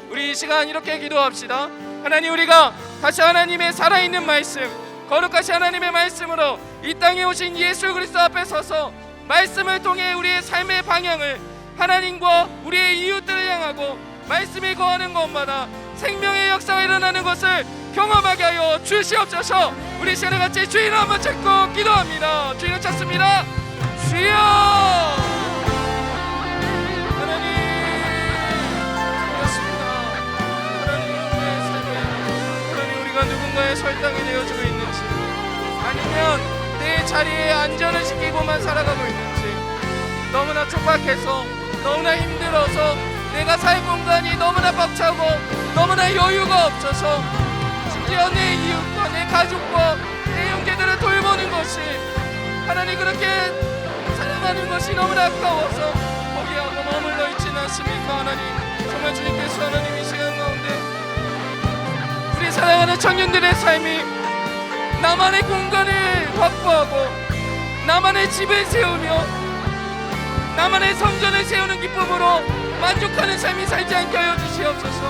Speaker 6: 우리 이 시간 이렇게 기도합시다. 하나님, 우리가 다시 하나님의 살아있는 말씀, 거룩하신 하나님의 말씀으로 이 땅에 오신 예수 그리스도 앞에 서서 말씀을 통해 우리의 삶의 방향을 하나님과 우리의 이웃들을 향하고 말씀이 거하는 곳마다 생명의 역사가 일어나는 것을 경험하게 하여 주시옵소서. 우리 시간에 같이 주인을 한번 찾고 기도합니다. 주인을 찾습니다. 주여, 하나님, 그렇습니다. 하나님의 삶에 하나님, 우리가 누군가의 설당이 되어주고 있는지, 아니면 내 자리에 안전을 지키고만 살아가고 있는지, 너무나 촉박해서 너무나 힘들어서 내가 살 공간이 너무나 벅차고 너무나 여유가 없어서 심지어 내 이웃과 내 가족과 내 형제들을 돌보는 것이 하나님 그렇게 사랑하는 것이 너무나 아까워서 포기하고 머물러 있지는 않습니까? 하나님, 정말 주님께서 하나님 이 시간 가운데 우리 사랑하는 청년들의 삶이 나만의 공간을 확보하고 나만의 집을 세우며 나만의 성전을 세우는 기쁨으로 만족하는 삶이 살지 않게 하여 주시옵소서.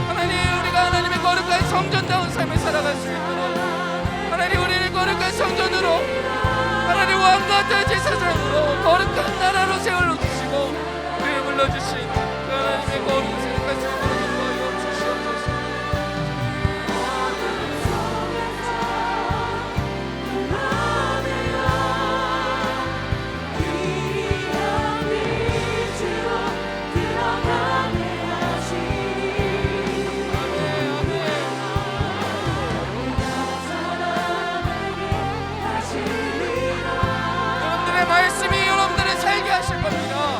Speaker 6: 하나님, 우리가 하나님의 거룩한 성전다운 삶을 살아갈 수 있도록 하나님, 우리를 거룩한 성전으로 하나님 왕같은 제사장으로 거룩한 나라로 세워주시고 우리를 불러주신 그 하나님의 거룩을 생각할 수 있도록 인도하여 주시옵소서. 말씀이 여러분들을 살게 하실 겁니다.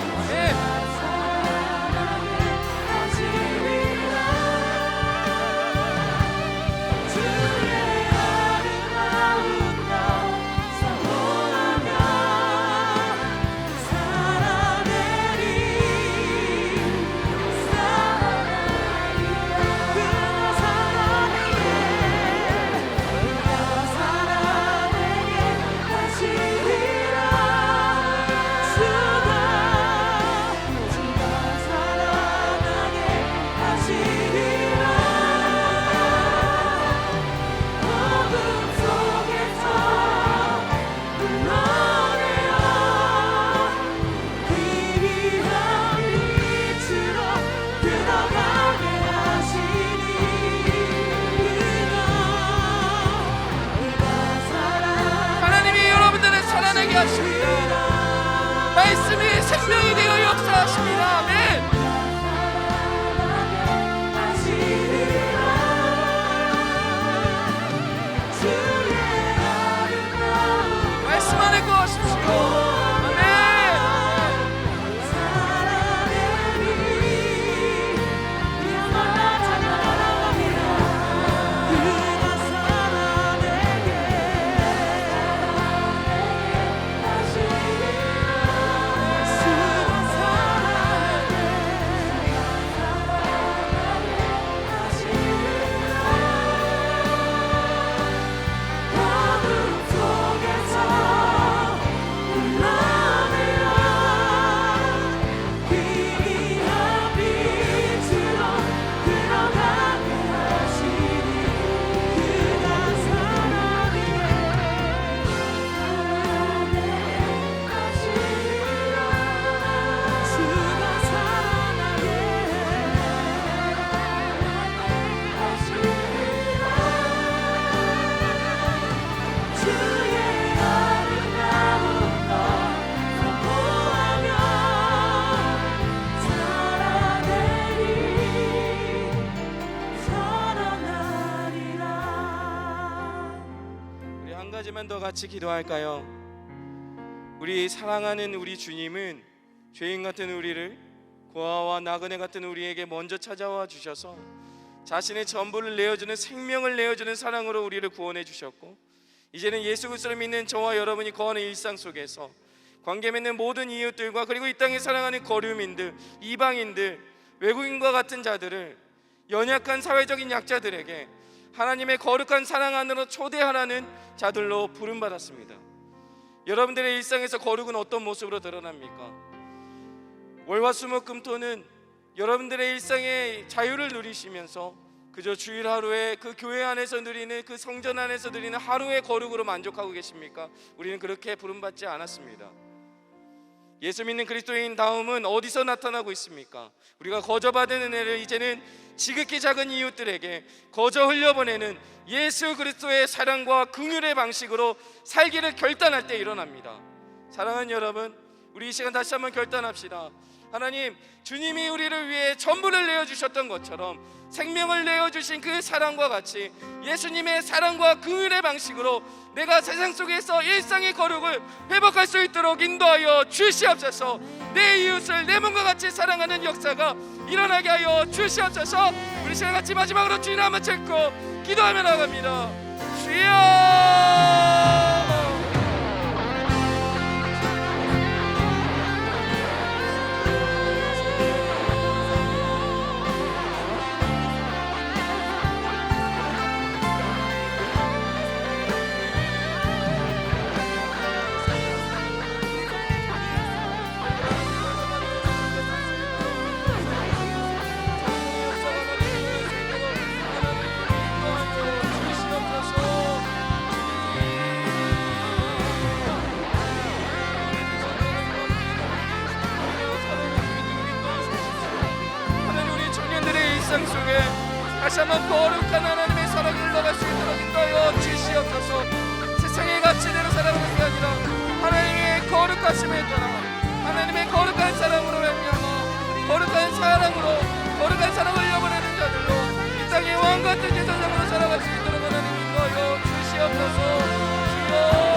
Speaker 6: 가지만 더 같이 기도할까요? 우리 사랑하는 우리 주님은 죄인 같은 우리를, 고아와 나그네 같은 우리에게 먼저 찾아와 주셔서 자신의 전부를 내어주는, 생명을 내어주는 사랑으로 우리를 구원해 주셨고, 이제는 예수 그리스도를 믿는 저와 여러분이 거하는 일상 속에서 관계 맺는 모든 이웃들과, 그리고 이 땅에 살아가는 거류민들, 이방인들, 외국인과 같은 자들을, 연약한 사회적인 약자들에게 하나님의 거룩한 사랑 안으로 초대하라는 자들로 부름받았습니다. 여러분들의 일상에서 거룩은 어떤 모습으로 드러납니까? 월화수목금토는 여러분들의 일상의 자유를 누리시면서 그저 주일 하루에 그 교회 안에서 누리는, 그 성전 안에서 누리는 하루의 거룩으로 만족하고 계십니까? 우리는 그렇게 부름받지 않았습니다. 예수 믿는 그리스도인 다움은 어디서 나타나고 있습니까? 우리가 거저 받은 은혜를 이제는 지극히 작은 이웃들에게 거저 흘려보내는 예수 그리스도의 사랑과 긍휼의 방식으로 살기를 결단할 때 일어납니다. 사랑하는 여러분, 우리 이 시간 다시 한번 결단합시다. 하나님, 주님이 우리를 위해 전부를 내어주셨던 것처럼 생명을 내어주신 그 사랑과 같이 예수님의 사랑과 긍휼의 방식으로 내가 세상 속에서 일상의 거룩을 회복할 수 있도록 인도하여 주시옵소서. 내 이웃을 내 몸과 같이 사랑하는 역사가 일어나게 하여 주시옵소서. 우리 시간 같이 마지막으로 주님 한번 찾고 기도하며 나갑니다. 주여, 일상 속에 다시 한번 거룩한 하나님의 사랑을 흘러갈 수 있도록 인도하여 주시옵소서. 세상의 가치대로 살아가는 게 아니라 하나님의 거룩하심에 따라 하나님의 거룩한 사랑으로 말미암아 거룩한 사랑으로, 거룩한 사랑을 흘려보내는 자들로 이 땅의 왕 같은 제사장으로 살아갈 수 있도록 하나님 인도하여 주시옵소서. 주여,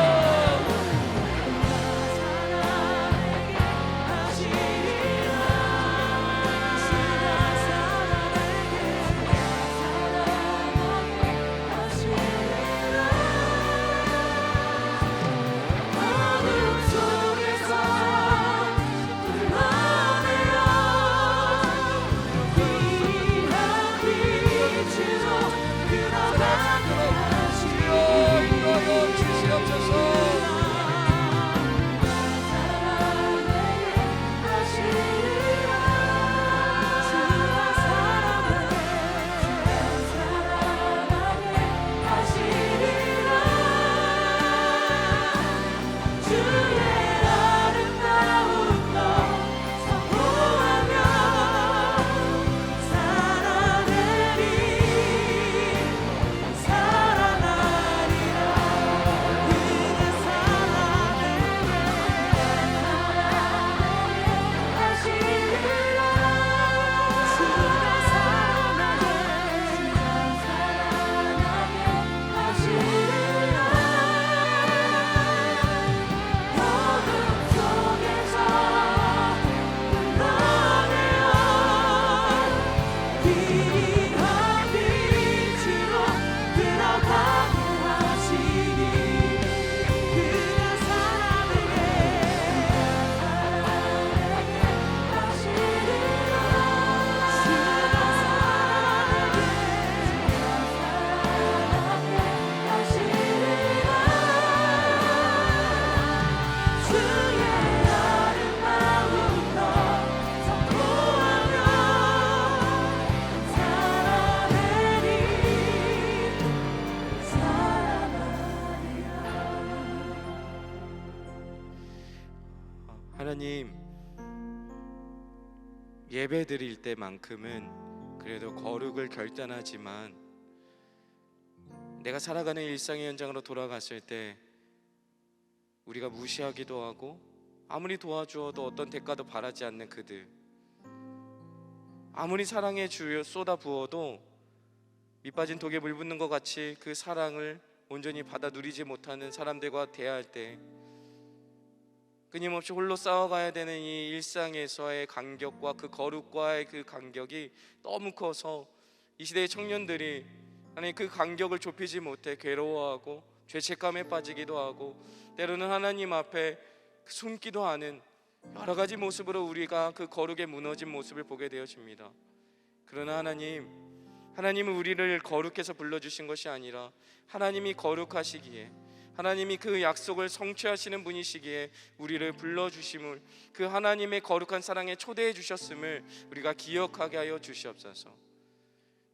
Speaker 6: 하나님, 예배 드릴 때만큼은 그래도 거룩을 결단하지만 내가 살아가는 일상의 현장으로 돌아갔을 때 우리가 무시하기도 하고 아무리 도와주어도 어떤 대가도 바라지 않는 그들, 아무리 사랑에 주여 쏟아 부어도 밑빠진 독에 물 붓는 것 같이 그 사랑을 온전히 받아 누리지 못하는 사람들과 대화할 때 끊임없이 홀로 싸워가야 되는 이 일상에서의 간격과 그 거룩과의 그 간격이 너무 커서 이 시대의 청년들이 하나님 그 간격을 좁히지 못해 괴로워하고 죄책감에 빠지기도 하고 때로는 하나님 앞에 숨기도 하는 여러 가지 모습으로 우리가 그 거룩에 무너진 모습을 보게 되어집니다. 그러나 하나님은 우리를 거룩해서 불러주신 것이 아니라 하나님이 거룩하시기에 하나님이 그 약속을 성취하시는 분이시기에 우리를 불러주심을 그 하나님의 거룩한 사랑에 초대해 주셨음을 우리가 기억하게 하여 주시옵소서.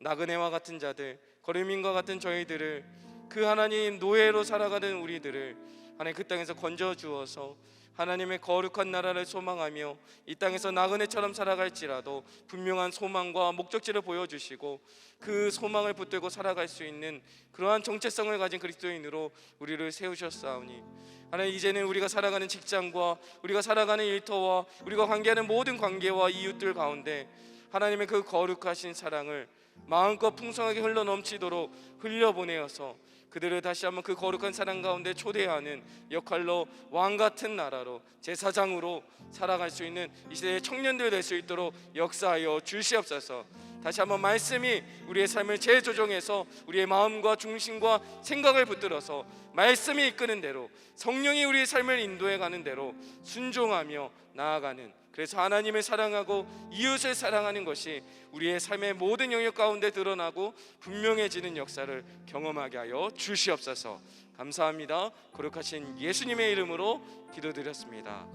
Speaker 6: 나그네와 같은 자들, 거류민과 같은 저희들을 그 하나님 노예로 살아가는 우리들을 하나님 그 땅에서 건져 주어서 하나님의 거룩한 나라를 소망하며 이 땅에서 나그네처럼 살아갈지라도 분명한 소망과 목적지를 보여주시고 그 소망을 붙들고 살아갈 수 있는 그러한 정체성을 가진 그리스도인으로 우리를 세우셨사오니 하나님 이제는 우리가 살아가는 직장과 우리가 살아가는 일터와 우리가 관계하는 모든 관계와 이웃들 가운데 하나님의 그 거룩하신 사랑을 마음껏 풍성하게 흘러넘치도록 흘려보내어서 그들을 다시 한번 그 거룩한 사랑 가운데 초대하는 역할로 왕같은 나라로 제사장으로 살아갈 수 있는 이 시대의 청년들 될 수 있도록 역사하여 주시옵소서. 다시 한번 말씀이 우리의 삶을 재조정해서 우리의 마음과 중심과 생각을 붙들어서 말씀이 이끄는 대로 성령이 우리의 삶을 인도해 가는 대로 순종하며 나아가는, 그래서 하나님을 사랑하고 이웃을 사랑하는 것이 우리의 삶의 모든 영역 가운데 드러나고 분명해지는 역사를 경험하게 하여 주시옵소서. 감사합니다. 거룩하신 예수님의 이름으로 기도드렸습니다.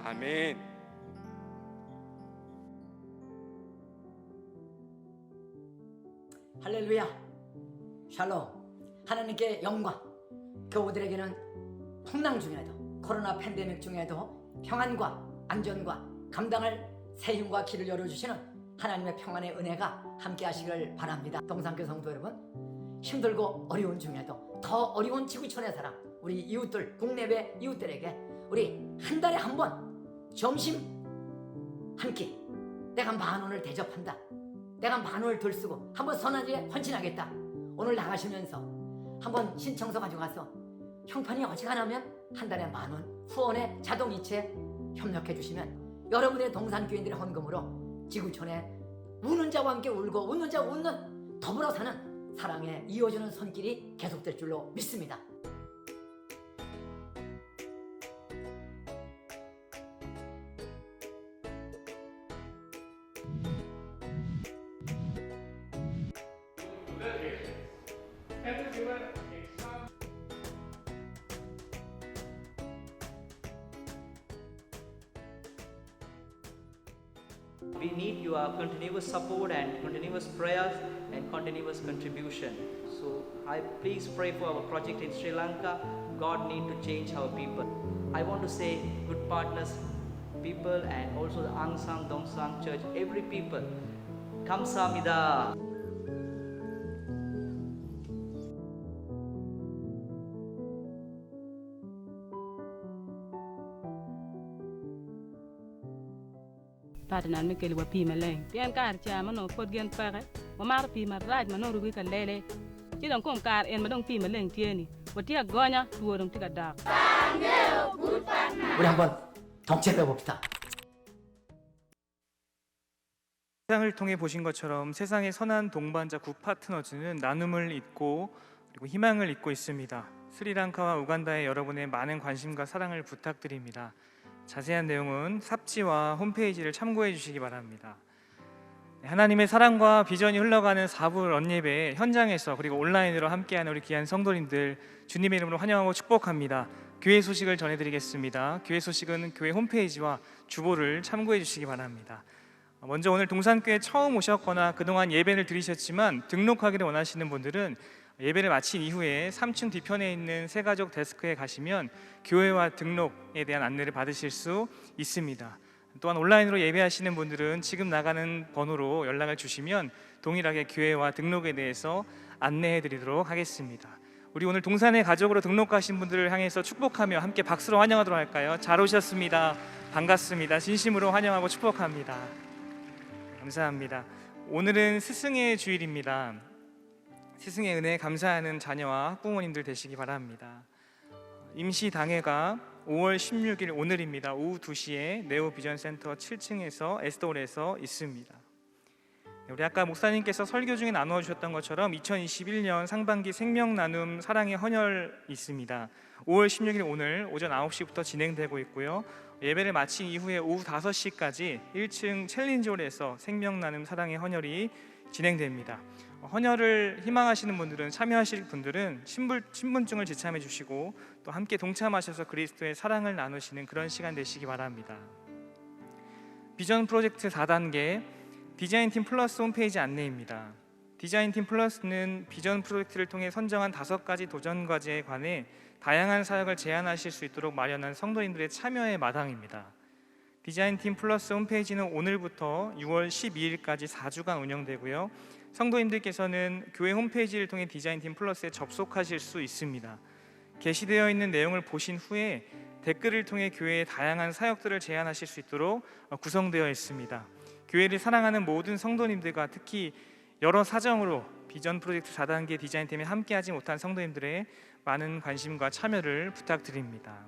Speaker 6: 아멘.
Speaker 7: 할렐루야. 샬롬. 하나님께 영광. 교우들에게는 풍랑 중에도 코로나 팬데믹 중에도 평안과 안전과 감당할 새 힘과 길을 열어주시는 하나님의 평안의 은혜가 함께 하시길 바랍니다. 동산교 성도 여러분, 힘들고 어려운 중에도 더 어려운 지구촌의 사람, 우리 이웃들, 국내외 이웃들에게 우리 한 달에 한 번 점심 한 끼, 내가 10,000원을 대접한다, 내가 10,000원을 덜 쓰고 한번 선한 일에 헌신하겠다. 오늘 나가시면서 한번 신청서 가져가서 형편이 어지간하면 한 달에 10,000원 후원에 자동이체 협력해 주시면 여러분의 동산교인들의 헌금으로 지구촌에 우는 자와 함께 울고 웃는 자와 웃는 더불어 사는 사랑에 이어주는 손길이 계속될 줄로 믿습니다.
Speaker 8: We need your continuous support and continuous prayers and continuous contribution. So I please pray for our project in Sri Lanka. God need to change our people. I want to say good partners, people, and also the Angsang Dongsang Church, every people. 감사합니다.
Speaker 9: Patanan mi keli wa pima leng tien kar cha mano pod gen pare wa mar pima raj mano rugi ka lele ti don kom kar en madong pima leng tieni wa tia gonya tuodong tika dak.
Speaker 7: 우리 한번 동체해 봅시다.
Speaker 5: 세상을 통해 보신 것처럼 세상의 선한 동반자 굿 파트너즈는 나눔을 잇고 그리고 희망을 잇고 있습니다. 스리랑카와 우간다에 여러분의 많은 관심과 사랑을 부탁드립니다. 자세한 내용은 삽지와 홈페이지를 참고해 주시기 바랍니다. 하나님의 사랑과 비전이 흘러가는 4부 런예배 현장에서 그리고 온라인으로 함께하는 우리 귀한 성도님들 주님의 이름으로 환영하고 축복합니다. 교회 소식을 전해드리겠습니다. 교회 소식은 교회 홈페이지와 주보를 참고해 주시기 바랍니다. 먼저 오늘 동산교회 처음 오셨거나 그동안 예배를 드리셨지만 등록하기를 원하시는 분들은 예배를 마친 이후에 3층 뒤편에 있는 새가족 데스크에 가시면 교회와 등록에 대한 안내를 받으실 수 있습니다. 또한 온라인으로 예배하시는 분들은 지금 나가는 번호로 연락을 주시면 동일하게 교회와 등록에 대해서 안내해 드리도록 하겠습니다. 우리 오늘 동산의 가족으로 등록하신 분들을 향해서 축복하며 함께 박수로 환영하도록 할까요? 잘 오셨습니다. 반갑습니다. 진심으로 환영하고 축복합니다. 감사합니다. 오늘은 스승의 주일입니다. 스승의 은혜에 감사하는 자녀와 학부모님들 되시기 바랍니다. 임시 당회가 5월 16일 오늘입니다. 오후 2시에 네오 비전 센터 7층에서 에스토홀에서 있습니다. 우리 아까 목사님께서 설교 중에 나누어 주셨던 것처럼 2021년 상반기 생명 나눔 사랑의 헌혈이 있습니다. 5월 16일 오늘 오전 9시부터 진행되고 있고요. 예배를 마친 이후에 오후 5시까지 1층 챌린지홀에서 생명 나눔 사랑의 헌혈이 진행됩니다. 헌혈을 희망하시는 분들은, 참여하실 분들은 신분증을 지참해 주시고 또 함께 동참하셔서 그리스도의 사랑을 나누시는 그런 시간 되시기 바랍니다. 비전 프로젝트 4단계 디자인팀 플러스 홈페이지 안내입니다. 디자인팀 플러스는 비전 프로젝트를 통해 선정한 5가지 도전 과제에 관해 다양한 사역을 제안하실 수 있도록 마련한 성도님들의 참여의 마당입니다. 디자인팀 플러스 홈페이지는 오늘부터 6월 12일까지 4주간 운영되고요. 성도님들께서는 교회 홈페이지를 통해 디자인팀 플러스에 접속하실 수 있습니다. 게시되어 있는 내용을 보신 후에 댓글을 통해 교회의 다양한 사역들을 제안하실 수 있도록 구성되어 있습니다. 교회를 사랑하는 모든 성도님들과 특히 여러 사정으로 비전 프로젝트 4단계 디자인팀에 함께하지 못한 성도님들의 많은 관심과 참여를 부탁드립니다.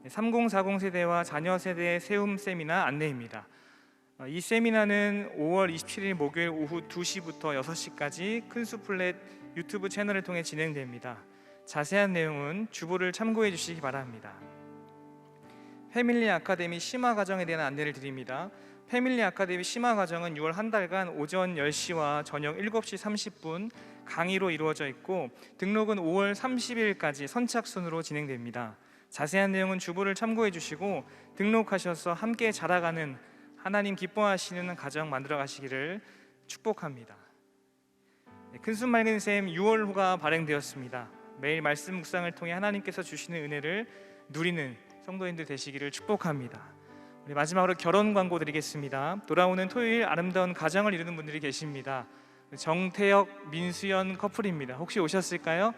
Speaker 5: 3040 세대와 자녀 세대의 세움 세미나 안내입니다. 이 세미나는 5월 27일 목요일 오후 2시부터 6시까지 큰수플랫 유튜브 채널을 통해 진행됩니다. 자세한 내용은 주보를 참고해 주시기 바랍니다. 패밀리 아카데미 심화 과정에 대한 안내를 드립니다. 패밀리 아카데미 심화 과정은 6월 한 달간 오전 10시와 저녁 7시 30분 강의로 이루어져 있고 등록은 5월 30일까지 선착순으로 진행됩니다. 자세한 내용은 주보를 참고해 주시고 등록하셔서 함께 자라가는 하나님 기뻐하시는 가정 만들어 가시기를 축복합니다. 큰순 맑은 샘 6월호가 발행되었습니다. 매일 말씀 묵상을 통해 하나님께서 주시는 은혜를 누리는 성도님들 되시기를 축복합니다. 우리 마지막으로 결혼 광고 드리겠습니다. 돌아오는 토요일 아름다운 가정을 이루는 분들이 계십니다. 정태혁, 민수연 커플입니다. 혹시 오셨을까요?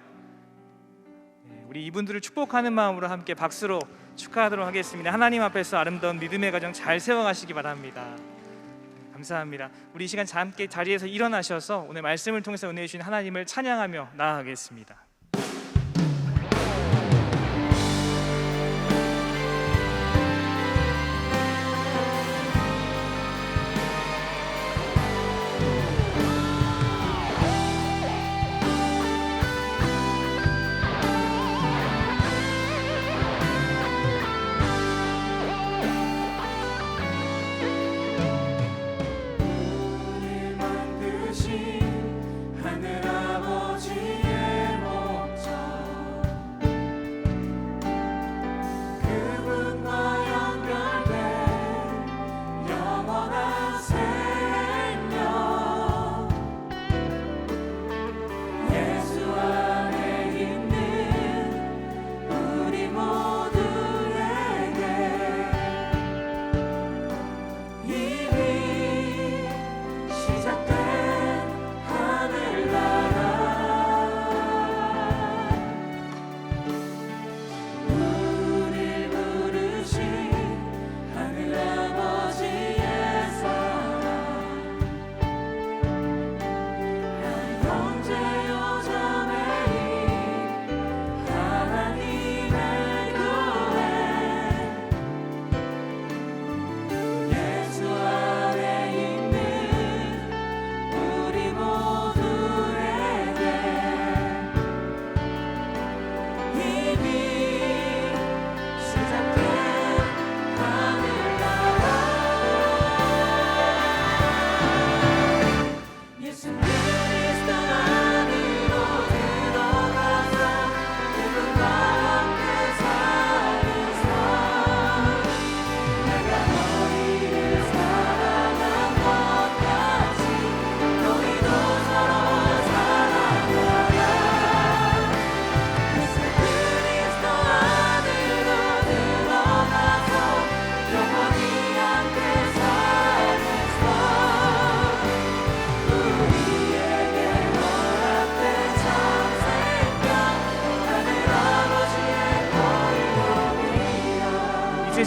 Speaker 5: 우리 이분들을 축복하는 마음으로 함께 박수로 축하하도록 하겠습니다. 하나님 앞에서 아름다운 믿음의 가정 잘 세워가시기 바랍니다. 감사합니다. 우리 이 시간 함께 자리에서 일어나셔서 오늘 말씀을 통해서 은혜 주신 하나님을 찬양하며 나아가겠습니다.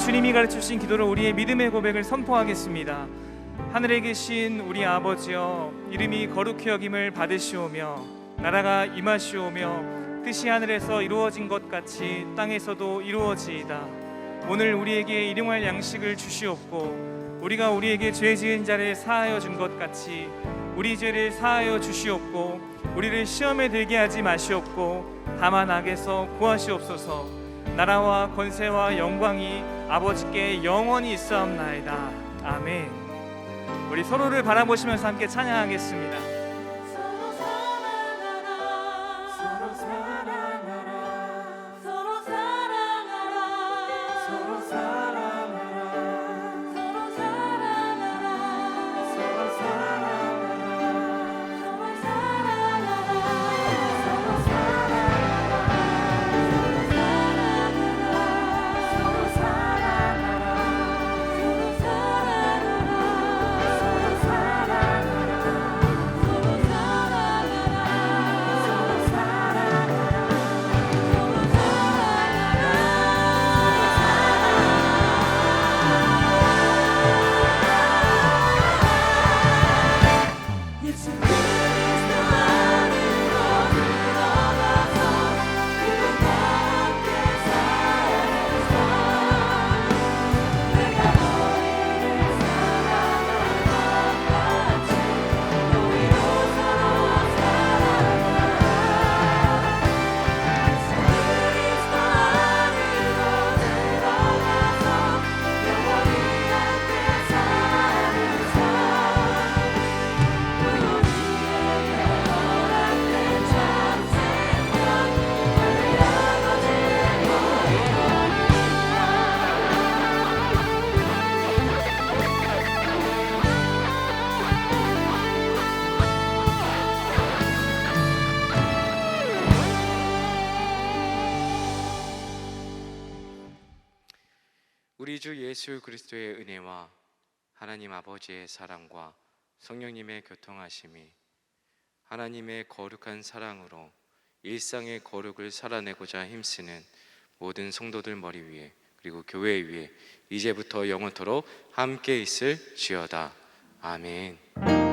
Speaker 5: 주님이 가르치신 기도로 우리의 믿음의 고백을 선포하겠습니다. 하늘에 계신 우리 아버지여, 이름이 거룩히 여김을 받으시오며 나라가 임하시오며 뜻이 하늘에서 이루어진 것 같이 땅에서도 이루어지이다. 오늘 우리에게 일용할 양식을 주시옵고 우리가 우리에게 죄 지은 자를 사하여 준 것 같이 우리 죄를 사하여 주시옵고 우리를 시험에 들게 하지 마시옵고 다만 악에서 구하시옵소서. 나라와 권세와 영광이 아버지께 영원히 있사옵나이다. 아멘. 우리 서로를 바라보시면서 함께 찬양하겠습니다.
Speaker 2: 서로 사랑하라
Speaker 3: 서로 사랑하라
Speaker 2: 서로 사랑하라
Speaker 3: 서로 사랑하라
Speaker 2: 서로 사랑하라
Speaker 3: 서로 사랑하라
Speaker 2: 서로 사랑하라 서로 사랑하라 서로 사랑하라 서로 사랑하라 서로 예수 그리스도 안으로 들어가서 그분과 함께 살면서 내가 너희를 사랑한 것 같이 너희도 서로 사랑하라. 예수 그리스도 안으로 들어가서 영원히 함께 살면서
Speaker 6: 우리 주 예수 그리스도의 은혜와 하나님 아버지의 사랑과 성령님의 교통하심이 하나님의 거룩한 사랑으로 일상의 거룩을 살아내고자 힘쓰는 모든 성도들 머리 위에 그리고 교회 위에 이제부터 영원토록 함께 있을지어다. 아멘.